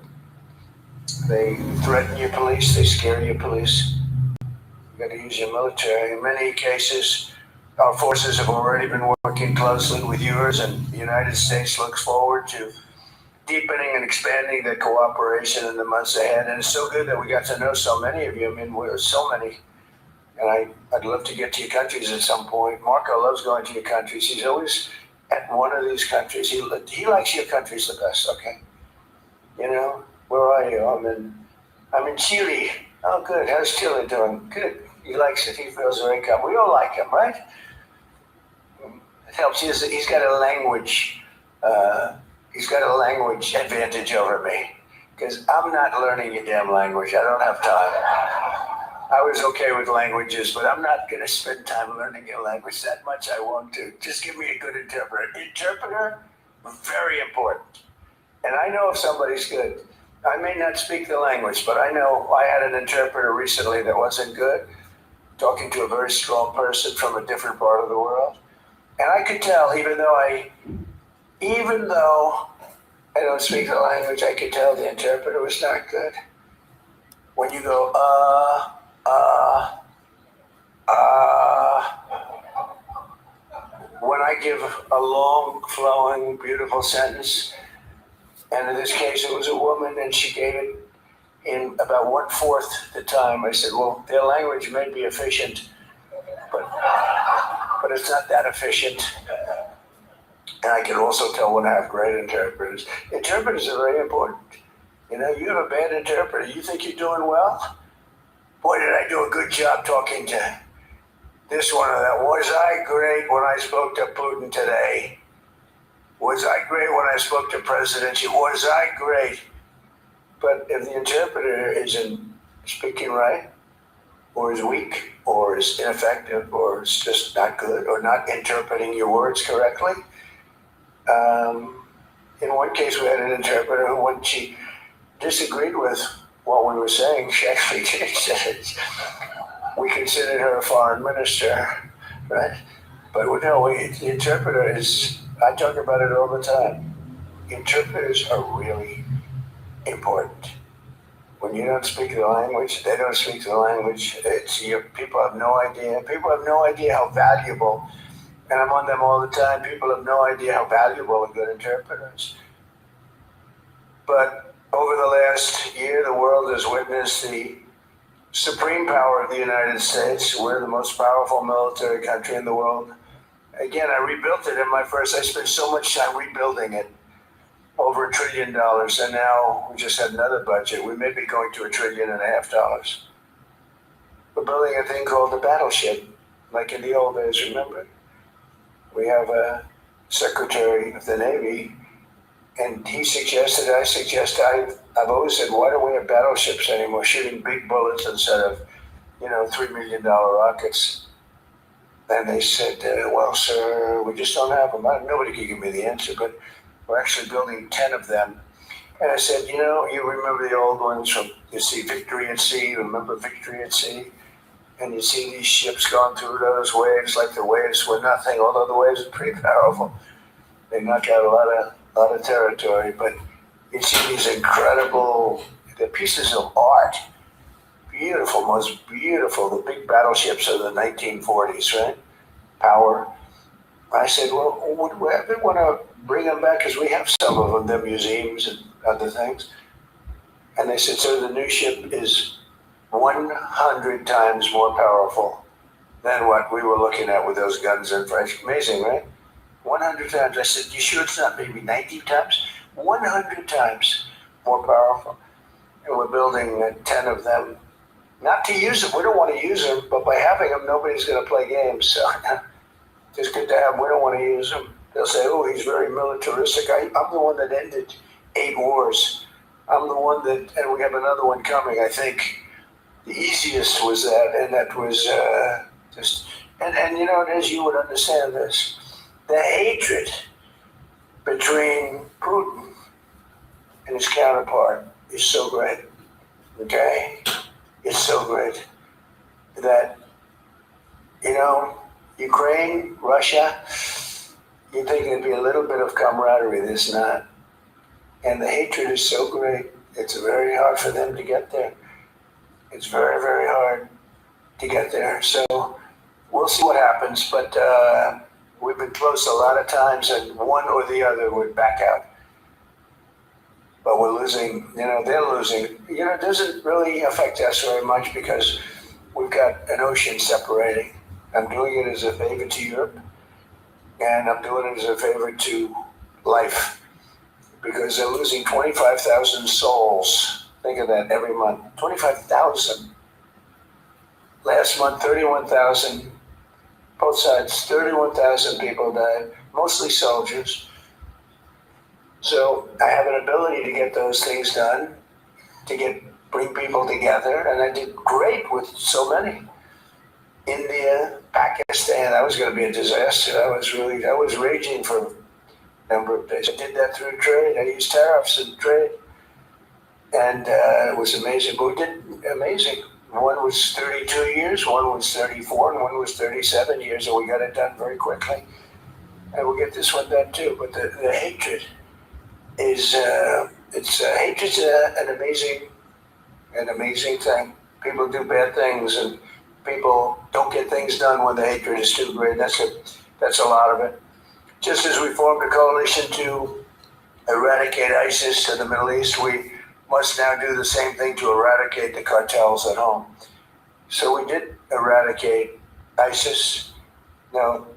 [SPEAKER 16] they threaten your police. They scare your police. You got to use your military. In many cases, our forces have already been working closely with yours, and the United States looks forward to deepening and expanding the cooperation in the months ahead. And it's so good that we got to know so many of you. I mean, we're so many. And I'd love to get to your countries at some point. Marco loves going to your countries. He's always at one of these countries. He likes your countries the best, okay? Where are you? I'm in Chile. Oh, good. How's Chile doing? Good. He likes it. He feels very comfortable. We all like him, right? It helps. He's got a language. He's got a language advantage over me because I'm not learning your damn language. I don't have time. I was okay with languages, but I'm not going to spend time learning your language that much. I want to. Just give me a good interpreter. Interpreter, very important. And I know if somebody's good. I may not speak the language, but I know I had an interpreter recently that wasn't good, talking to a very strong person from a different part of the world. And I could tell, even though I don't speak the language, I could tell the interpreter was not good. When you go, when I give a long, flowing, beautiful sentence, and in this case it was a woman, and she gave it in about 1/4 the time, I said, well, their language may be efficient, but it's not that efficient. And I can also tell when I have great interpreters. Interpreters are very important. You have a bad interpreter, you think you're doing well? Boy, did I do a good job talking to this one or that. Was I great when I spoke to Putin today? Was I great when I spoke to President Xi? Was I great? But if the interpreter isn't speaking right, or is weak, or is ineffective, or is just not good, or not interpreting your words correctly, in one case we had an interpreter who, when she disagreed with what we were saying, she actually changed it. We considered her a foreign minister, right? But the interpreter is, I talk about it all the time. Interpreters are really important. When you don't speak the language, they don't speak the language. People have no idea. People have no idea how valuable, and I'm on them all the time, people have no idea how valuable a good interpreter is. But over the last year, the world has witnessed the supreme power of the United States. We're the most powerful military country in the world. Again, I rebuilt it I spent so much time rebuilding it, over $1 trillion, and now we just had another budget. We may be going to $1.5 trillion. We're building a thing called the battleship, like in the old days, remember? We have a Secretary of the Navy, and he suggested, I've always said, why don't we have battleships anymore, shooting big bullets instead of, $3 million rockets? And they said, well, sir, we just don't have them. Nobody can give me the answer, but we're actually building 10 of them. And I said, you remember the old ones you see Victory at Sea, remember Victory at Sea? And you see these ships going through those waves like the waves were nothing, although the waves are pretty powerful. They knock out a lot of territory, but you see these incredible, they're pieces of art. beautiful, most beautiful, the big battleships of the 1940s, right? Power. I said, well, would we ever want to bring them back? Because we have some of them, they're museums and other things. And they said, so the new ship is 100 times more powerful than what we were looking at with those guns and French. Amazing, right? 100 times. I said, you sure it's not maybe 90 times? 100 times more powerful. And we're building 10 of them. Not to use them. We don't want to use them, but by having them, nobody's going to play games. So it's good to have them. We don't want to use them. They'll say, oh, he's very militaristic. I'm the one that ended 8 wars. I'm the one that, and we have another one coming. I think the easiest was that, and that was just, and you know, as you would understand this, the hatred between Putin and his counterpart is so great, okay? It's so great that, you know, Ukraine, Russia, you think there'd be a little bit of camaraderie, there's not. And the hatred is so great, it's very hard for them to get there. It's very, very hard to get there. So we'll see what happens, but we've been close a lot of times, and one or the other would back out. But we're losing, you know, they're losing. You know, it doesn't really affect us very much because we've got an ocean separating. I'm doing it as a favor to Europe, and I'm doing it as a favor to life, because they're losing 25,000 souls. Think of that every month. 25,000. Last month, 31,000. Both sides, 31,000 people died, mostly soldiers. So I have an ability to get those things done, to bring people together, and I did great with so many. India, Pakistan, that was going to be a disaster. I was raging for a number of days. I did that through trade. I used tariffs and trade, and it was amazing. But we did amazing. One was 32 years, one was 34, and one was 37 years, and we got it done very quickly. And we'll get this one done too. But the hatred is hatred's an amazing thing. People do bad things, and people don't get things done when the hatred is too great. That's a lot of it. Just as we formed a coalition to eradicate ISIS to the Middle East, we must now do the same thing to eradicate the cartels at home. So we did eradicate ISIS. Now,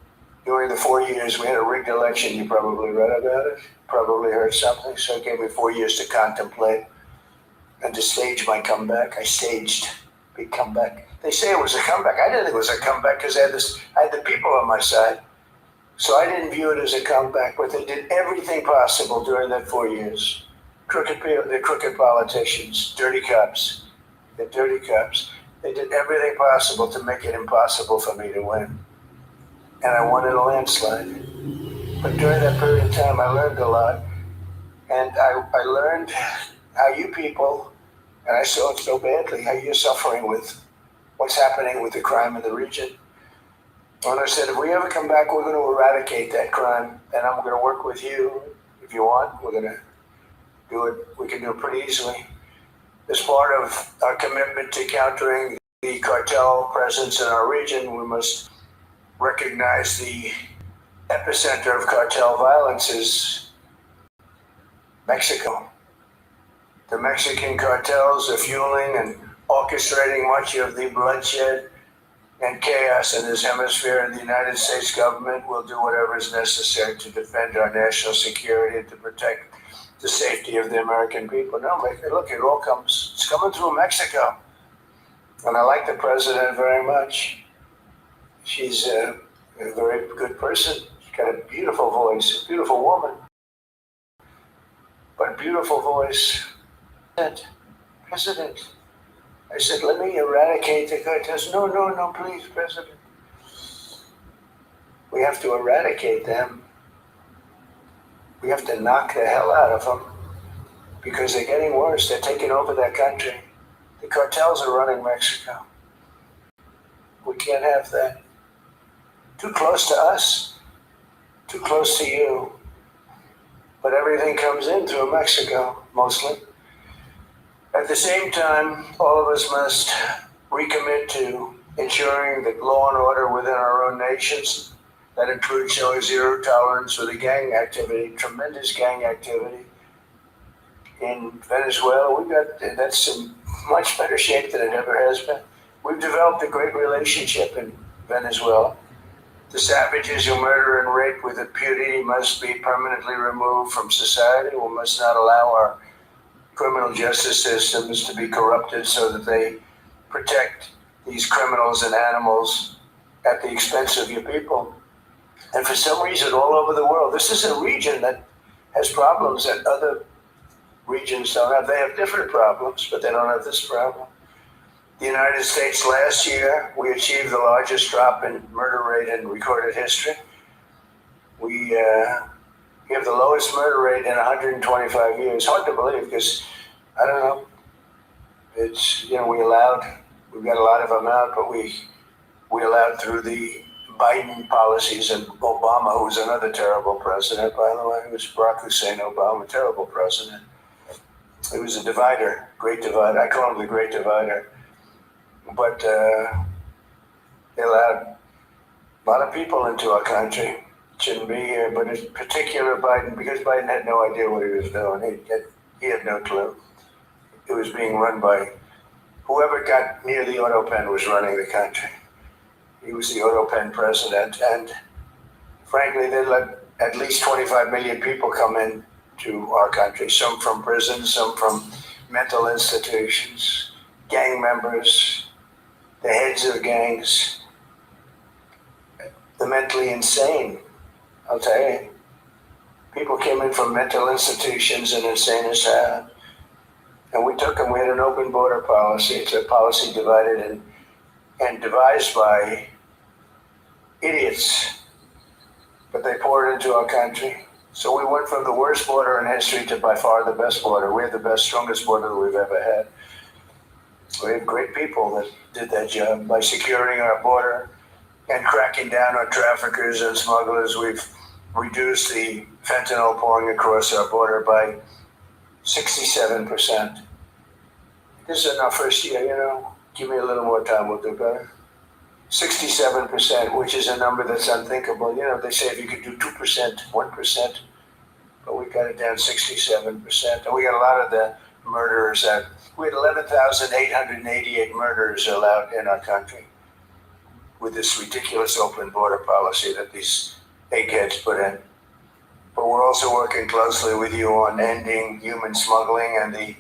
[SPEAKER 16] during the 4 years, we had a rigged election. You probably read about it, probably heard something. So it gave me 4 years to contemplate and to stage my comeback. I staged big comeback. They say it was a comeback. I didn't think it was a comeback because I had the people on my side. So I didn't view it as a comeback, but they did everything possible during that 4 years. The crooked politicians, dirty cops, the dirty cops. They did everything possible to make it impossible for me to win. And I won in a landslide. But during that period of time, I learned a lot. And I learned how you people, and I saw it so badly, how you're suffering with what's happening with the crime in the region. And I said, if we ever come back, we're going to eradicate that crime. And I'm going to work with you. If you want, we're going to do it. We can do it pretty easily. As part of our commitment to countering the cartel presence in our region, we must recognize the epicenter of cartel violence is Mexico. The Mexican cartels are fueling and orchestrating much of the bloodshed and chaos in this hemisphere, and the United States government will do whatever is necessary to defend our national security and to protect the safety of the American people. No, look, it's coming through Mexico. And I like the president very much. She's a very good person. She's got a beautiful voice, a beautiful woman, but beautiful voice. President, I said, let me eradicate the cartels. No, please, President. We have to eradicate them. We have to knock the hell out of them because they're getting worse. They're taking over that country. The cartels are running Mexico. We can't have that. Too close to us, too close to you. But everything comes in through Mexico, mostly. At the same time, all of us must recommit to ensuring that law and order within our own nations. That includes showing zero tolerance for the gang activity, tremendous gang activity in Venezuela. That's in much better shape than it ever has been. We've developed a great relationship in Venezuela. The savages who murder and rape with impunity must be permanently removed from society. We must not allow our criminal justice systems to be corrupted so that they protect these criminals and animals at the expense of your people. And for some reason, all over the world, this is a region that has problems that other regions don't have. They have different problems, but they don't have this problem. The United States last year, we achieved the largest drop in murder rate in recorded history. We have the lowest murder rate in 125 years. Hard to believe because, I don't know, it's, we've got a lot of them out, but we allowed through the Biden policies and Obama, who was another terrible president, by the way. It was Barack Hussein Obama, terrible president. It was a divider, great divider. I call him the great divider. But they allowed a lot of people into our country. Shouldn't be here, but in particular Biden, because Biden had no idea what he was doing. He had no clue. It was being run by whoever got near the auto pen was running the country. He was the auto pen president, and frankly, they let at least 25 million people come in to our country, some from prison, some from mental institutions, gang members, the heads of gangs, the mentally insane. I'll tell you, people came in from mental institutions and insane asylums, and we took them. We had an open border policy. It's a policy divided and devised by idiots, but they poured into our country. So we went from the worst border in history to by far the best border. We have the best, strongest border that we've ever had. We have great people that did that job by securing our border and cracking down on traffickers and smugglers. We've reduced the fentanyl pouring across our border by 67%. This is our first year, give me a little more time, we'll do better. 67%, which is a number that's unthinkable. They say if you could do 2%, 1%, but we got it down 67%. And we got a lot of the murderers out. We had 11,888 murderers allowed in our country with this ridiculous open border policy that these eggheads put in. But we're also working closely with you on ending human smuggling and the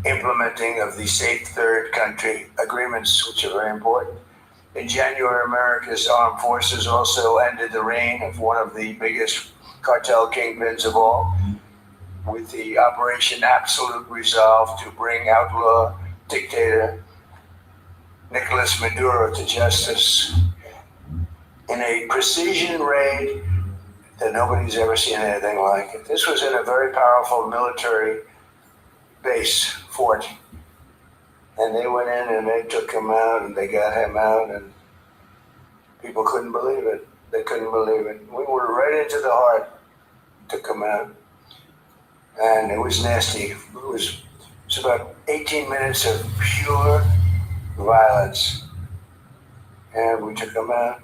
[SPEAKER 16] implementing of the safe third country agreements, which are very important. In January, America's armed forces also ended the reign of one of the biggest cartel kingpins of all, with the Operation Absolute Resolve to bring outlaw dictator Nicolas Maduro to justice in a precision raid that nobody's ever seen anything like it. This was in a very powerful military base, fort. And they went in and they took him out and they got him out, and people couldn't believe it. They couldn't believe it. We were right into the heart, took him out. And it was nasty. It was about 18 minutes of pure violence. And we took him out.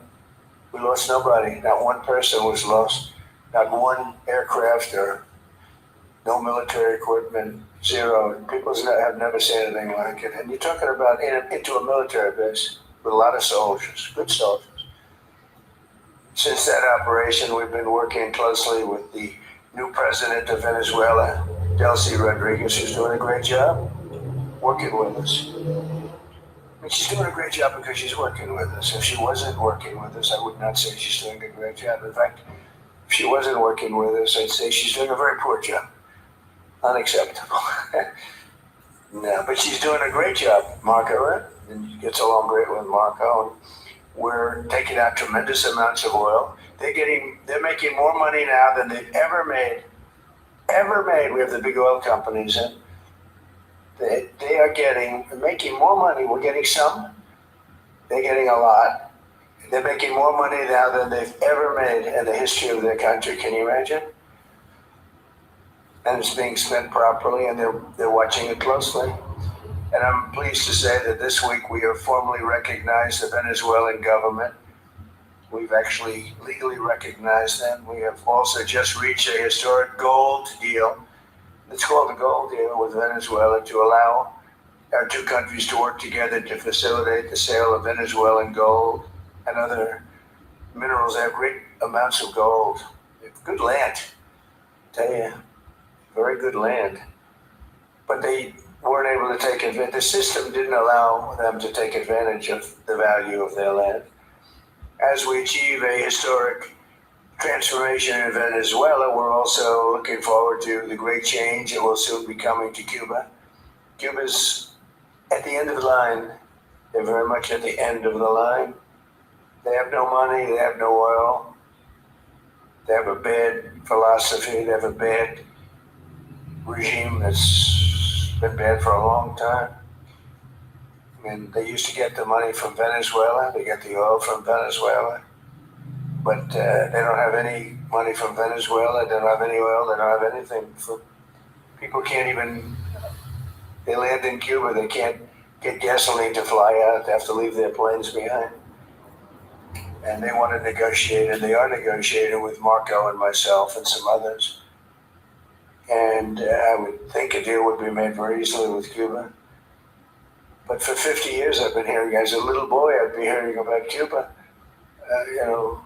[SPEAKER 16] We lost nobody. Not one person was lost. Not one aircraft or no military equipment. Zero. People have never seen anything like it. And you're talking about into a military base with a lot of soldiers, good soldiers. Since that operation, we've been working closely with the new president of Venezuela, Delcy Rodriguez, who's doing a great job working with us. She's doing a great job because she's working with us. If she wasn't working with us, I would not say she's doing a great job. In fact, if she wasn't working with us, I'd say she's doing a very poor job. Unacceptable. No, but she's doing a great job, Marco, right? And she gets along great with Marco. And we're taking out tremendous amounts of oil. They're making more money now than they've ever made. We have the big oil companies, and they are making more money. We're getting some. They're getting a lot. They're making more money now than they've ever made in the history of their country. Can you imagine? And it's being spent properly, and they're watching it closely. And I'm pleased to say that this week we have formally recognized the Venezuelan government. We've actually legally recognized them. We have also just reached a historic gold deal. It's called the gold deal with Venezuela to allow our two countries to work together to facilitate the sale of Venezuelan gold and other minerals. They have great amounts of gold. They have good land, I tell you, very good land. But they weren't able to take advantage. The system didn't allow them to take advantage of the value of their land. As we achieve a historic transformation in Venezuela, we're also looking forward to the great change that will soon be coming to Cuba. Cuba's at the end of the line. They're very much at the end of the line. They have no money, they have no oil. They have a bad philosophy, they have a bad regime that's been bad for a long time. I mean, they used to get the money from Venezuela, they get the oil from Venezuela, but they don't have any money from Venezuela, they don't have any oil, they don't have anything. People can't even, they land in Cuba, they can't get gasoline to fly out, they have to leave their planes behind. And they want to negotiate, and they are negotiating with Marco and myself and some others. And I would think a deal would be made very easily with Cuba. But for 50 years I've been hearing, as a little boy, I'd be hearing about Cuba.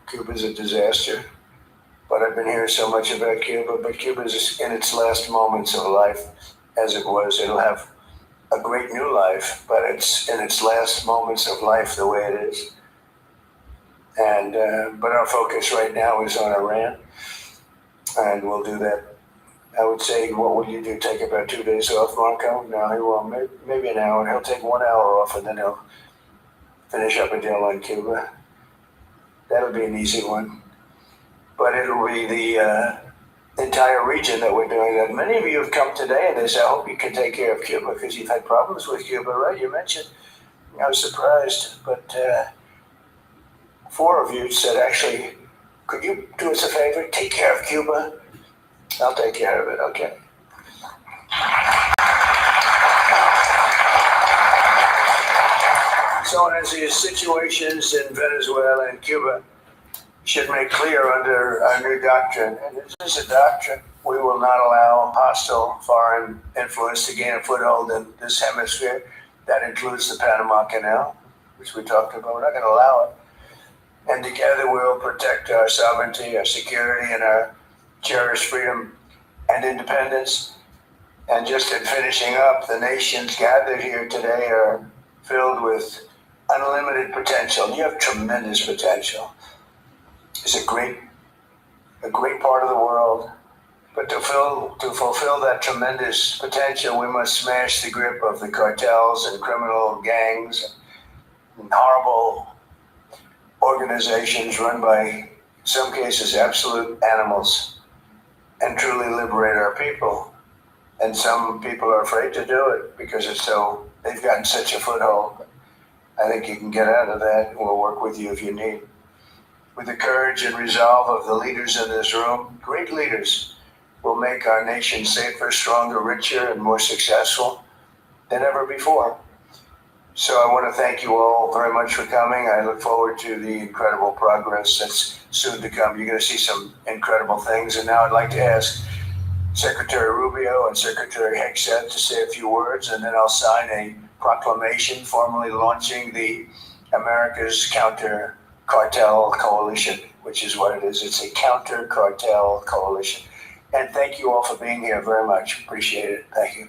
[SPEAKER 16] Cuba's a disaster. But I've been hearing so much about Cuba, but Cuba's in its last moments of life, as it was. It'll have a great new life, but it's in its last moments of life the way it is. And but our focus right now is on Iran, and we'll do that. I would say, what would you do? Take about 2 days off, Marco? No, he won't. Maybe an hour. He'll take 1 hour off, and then he'll finish up a deal on Cuba. That'll be an easy one. But it'll be the entire region that we're doing that. Many of you have come today, and they say, I hope you can take care of Cuba, because you've had problems with Cuba, right? You mentioned. I was surprised, but 4 of you said, actually, could you do us a favor? Take care of Cuba. I'll take care of it, okay. So as the situations in Venezuela and Cuba should make clear under our new doctrine, and this is a doctrine, we will not allow hostile foreign influence to gain a foothold in this hemisphere. That includes the Panama Canal, which we talked about. We're not going to allow it. And together we will protect our sovereignty, our security, and our cherished freedom and independence. And just in finishing up, the nations gathered here today are filled with unlimited potential. You have tremendous potential. It's a great part of the world. But to fulfill that tremendous potential, we must smash the grip of the cartels and criminal gangs and horrible organizations run by, in some cases, absolute animals, and truly liberate our people. And some people are afraid to do it because they've gotten such a foothold. I think you can get out of that, and we'll work with you if you need. With the courage and resolve of the leaders in this room, great leaders, will make our nation safer, stronger, richer, and more successful than ever before. So I want to thank you all very much for coming. I look forward to the incredible progress that's soon to come. You're going to see some incredible things. And now I'd like to ask Secretary Rubio and Secretary Hegseth to say a few words, and then I'll sign a proclamation formally launching the America's Counter Cartel Coalition, which is what it is. It's a counter cartel coalition. And thank you all for being here very much. Appreciate it. Thank you.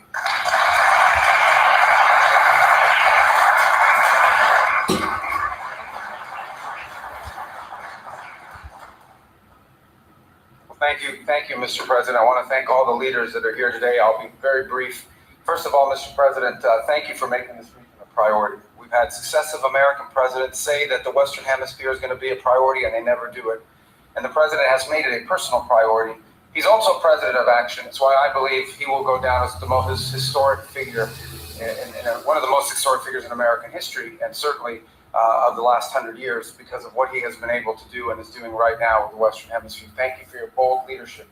[SPEAKER 17] Thank you, Mr. President. I want to thank all the leaders that are here today. I'll be very brief. First of all, Mr. President, thank you for making this region a priority. We've had successive American presidents say that the Western Hemisphere is going to be a priority, and they never do it. And the president has made it a personal priority. He's also president of action. That's why I believe he will go down as the most historic figure, one of the most historic figures in American history, and certainly of the last 100 years, because of what he has been able to do and is doing right now with the Western Hemisphere. Thank you for your bold leadership.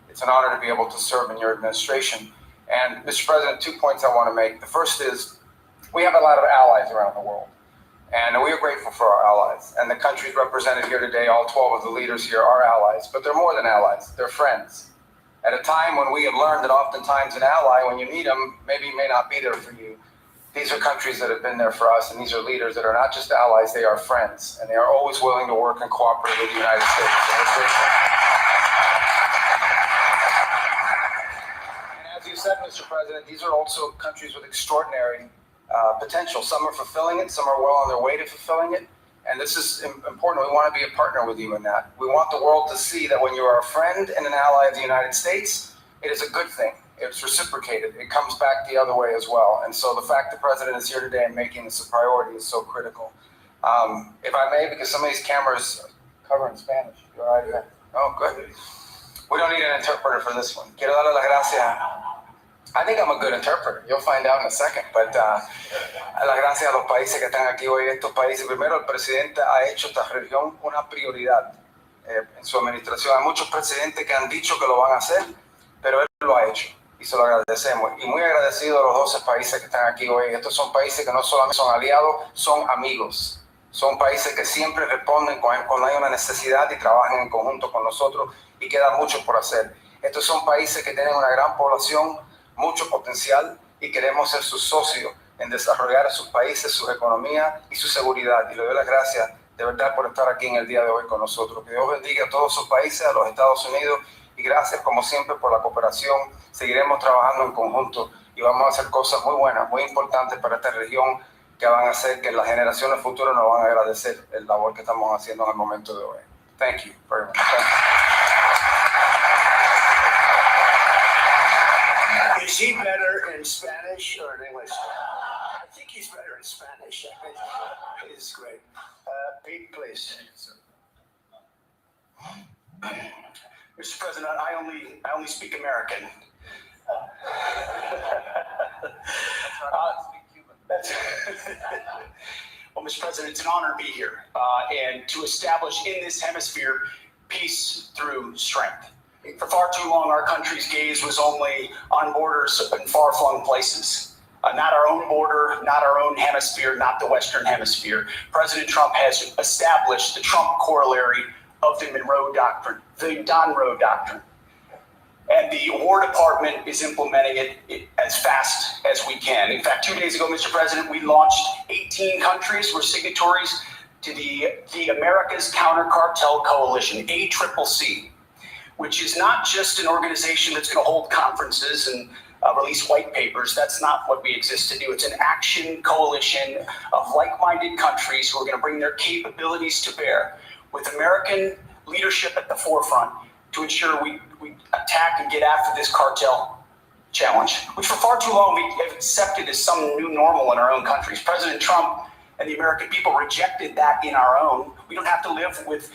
[SPEAKER 17] It's an honor to be able to serve in your administration. And Mr. President, 2 points I want to make. The first is we have a lot of allies around the world, and we are grateful for our allies. And the countries represented here today, all 12 of the leaders here are allies, but they're more than allies, they're friends. At a time when we have learned that oftentimes an ally, when you need them, maybe may not be there for you. These are countries that have been there for us, and these are leaders that are not just allies, they are friends, and they are always willing to work and cooperate with the United States. And we're grateful. And as you said, Mr. President, these are also countries with extraordinary potential. Some are fulfilling it, some are well on their way to fulfilling it, and this is important. We want to be a partner with you in that. We want the world to see that when you are a friend and an ally of the United States, it is a good thing. It's reciprocated. It comes back the other way as well. And so the fact the president is here today and making this a priority is so critical. If I may, because some of these cameras cover in Spanish. You all right? Oh, good. We don't need an interpreter for this one. Quiero darle las gracias. I think I'm a good interpreter. You'll find out in a second. But las gracias a los países que están aquí hoy. Estos países, primero, el presidente ha hecho esta región una prioridad en su administración. Hay muchos presidentes que han dicho que lo van a hacer, pero él lo ha hecho y se lo agradecemos. Y muy agradecido a los 12 países que están aquí hoy. Estos son países que no solamente son aliados, son amigos. Son países que siempre responden cuando hay una necesidad y trabajan en conjunto con nosotros, y queda mucho por hacer. Estos son países que tienen una gran población, mucho potencial, y queremos ser sus socios en desarrollar a sus países, sus economías y su seguridad. Y le doy las gracias de verdad por estar aquí en el día de hoy con nosotros. Que Dios bendiga a todos sus países, a los Estados Unidos, y gracias como siempre por la cooperación. Seguiremos trabajando en conjunto y vamos a hacer cosas muy buenas, muy importantes para esta región, que van a hacer que las generaciones futuras nos van a agradecer el labor que estamos haciendo en el momento de hoy. Thank you very much.
[SPEAKER 16] Is he better in Spanish or in English? I think he's better in Spanish. It's great. Pete, please.
[SPEAKER 18] Mr. President, I only speak American. Well, Mr. President, it's an honor to be here and to establish in this hemisphere peace through strength. For far too long, our country's gaze was only on borders in far-flung places. Not our own border, not our own hemisphere, not the Western Hemisphere. President Trump has established the Trump corollary of the Monroe Doctrine, the Monroe Doctrine. And the War Department is implementing it as fast as we can. In fact, 2 days ago, Mr. President, we launched 18 countries were signatories to the America's Counter Cartel Coalition, ACCC, which is not just an organization that's going to hold conferences and release white papers. That's not what we exist to do. It's an action coalition of like-minded countries who are going to bring their capabilities to bear, with American leadership at the forefront, to ensure we attack and get after this cartel challenge, which for far too long we have accepted as some new normal in our own countries. President Trump and the American people rejected that in our own. We don't have to live with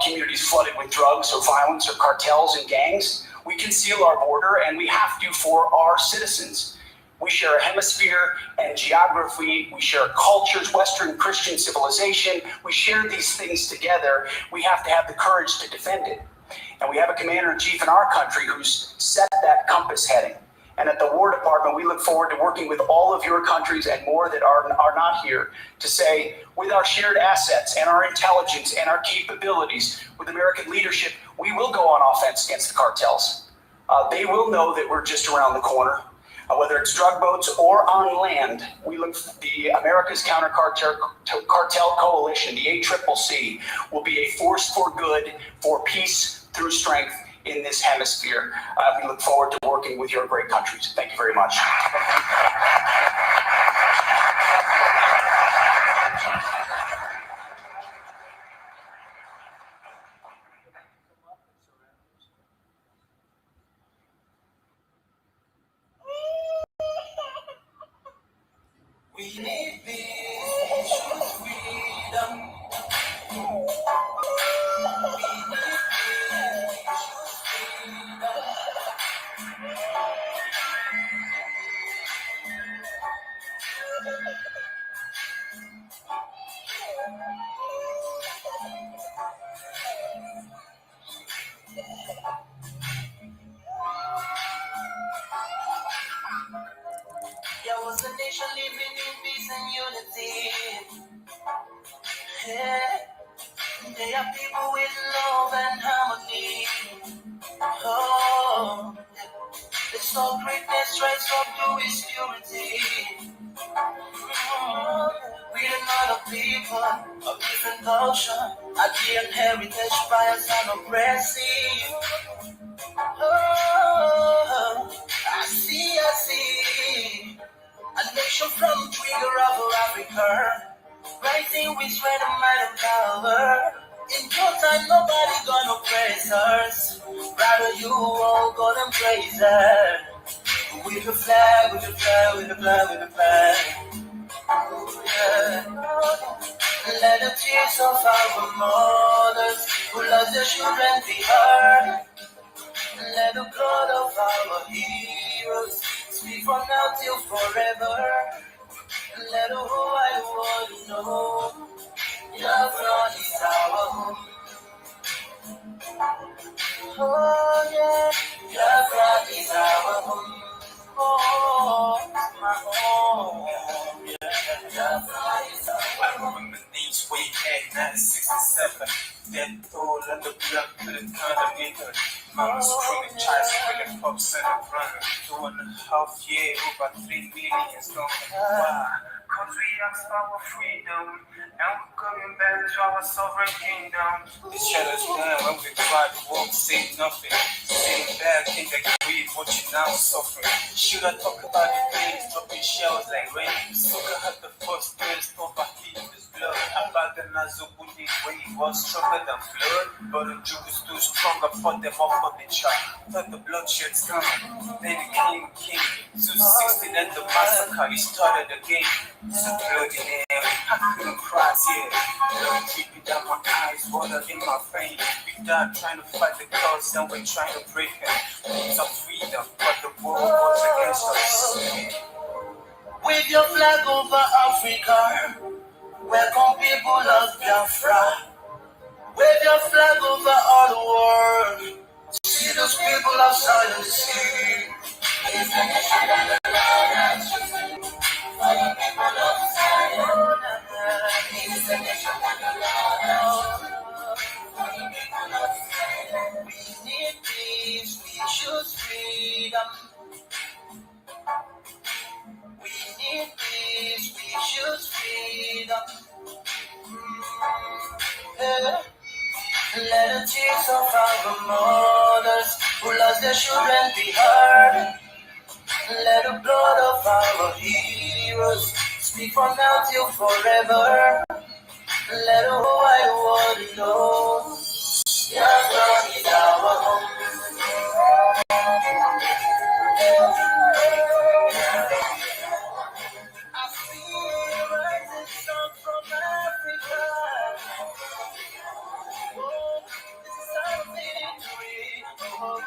[SPEAKER 18] communities flooded with drugs or violence or cartels and gangs. We can seal our border, and we have to for our citizens. We share a hemisphere and geography. We share cultures, Western Christian civilization. We share these things together. We have to have the courage to defend it. And we have a commander-in-chief in our country who's set that compass heading. And at the War Department, we look forward to working with all of your countries and more that are not here to say, with our shared assets and our intelligence and our capabilities, with American leadership, we will go on offense against the cartels. They will know that we're just around the corner. Whether it's drug boats or on land, we look. The America's Counter Cartel Coalition, the ACCC, will be a force for good, for peace through strength in this hemisphere. We look forward to working with your great countries. Thank you very much.
[SPEAKER 1] We need peace, freedom. We need nation living in peace and unity. Yeah. They are people with love and harmony. Oh, let's all greatness rise up to His purity. We're another people of different culture, Achaean heritage, bias and oppressive. Oh, I see. A nation from trigger of Africa, rising with strength and might and power. In due time, nobody gonna praise us. Rather you all gonna praise her. With the flag, with the flag, with the flag, with the flag. Yeah. Let the tears of our mothers who lost their children be heard. Let the blood of our heroes speak from now till forever. Let the whole wide world know Biafra is our home. Oh yeah, Biafra is our home. Oh, my home. Yeah, Biafra is our home.
[SPEAKER 2] I remember these way back, 96 and 7. Death toll and the blood couldn't kind of get her. Mama's screaming, child screaming, pops and a run. 2.5 years, over 3 million gone. Why? Cause we asked for our freedom, and we're coming back to our sovereign kingdom. The shadows down when we try to walk, say nothing. Say bad things like greed, what you now suffering. Should I talk about the things, dropping shells like rain? Sugar had the first pills, poverty in his blood. About the Nazubuni wave was stronger than flood, but the Jew was too strong, I fought them off on the track. Thought the bloodshed's coming, then became king. 216 and the massacre, he started again. So bloody hell, I couldn't cry tears. Blood dripping down my eyes, water in my veins. We died trying to fight the cause, and we're trying to break them. It's our freedom, but the world was against us.
[SPEAKER 1] Wave your flag over Africa. Welcome people of Biafra. Wave your flag over all the world. See those people outside of the sea. It's the nation of the Lord has chosen. For the people of Zion. It's the nation of the Lord has chosen. For the people of Zion. We need peace, we choose freedom. We need peace, we choose freedom. Yeah. Let the tears of our mothers who lost their children be heard. Let the blood of our heroes speak from now till forever. Let the whole wide world know Biafra is our home. I feel rising sun from Africa. Oh, this is our victory. Oh,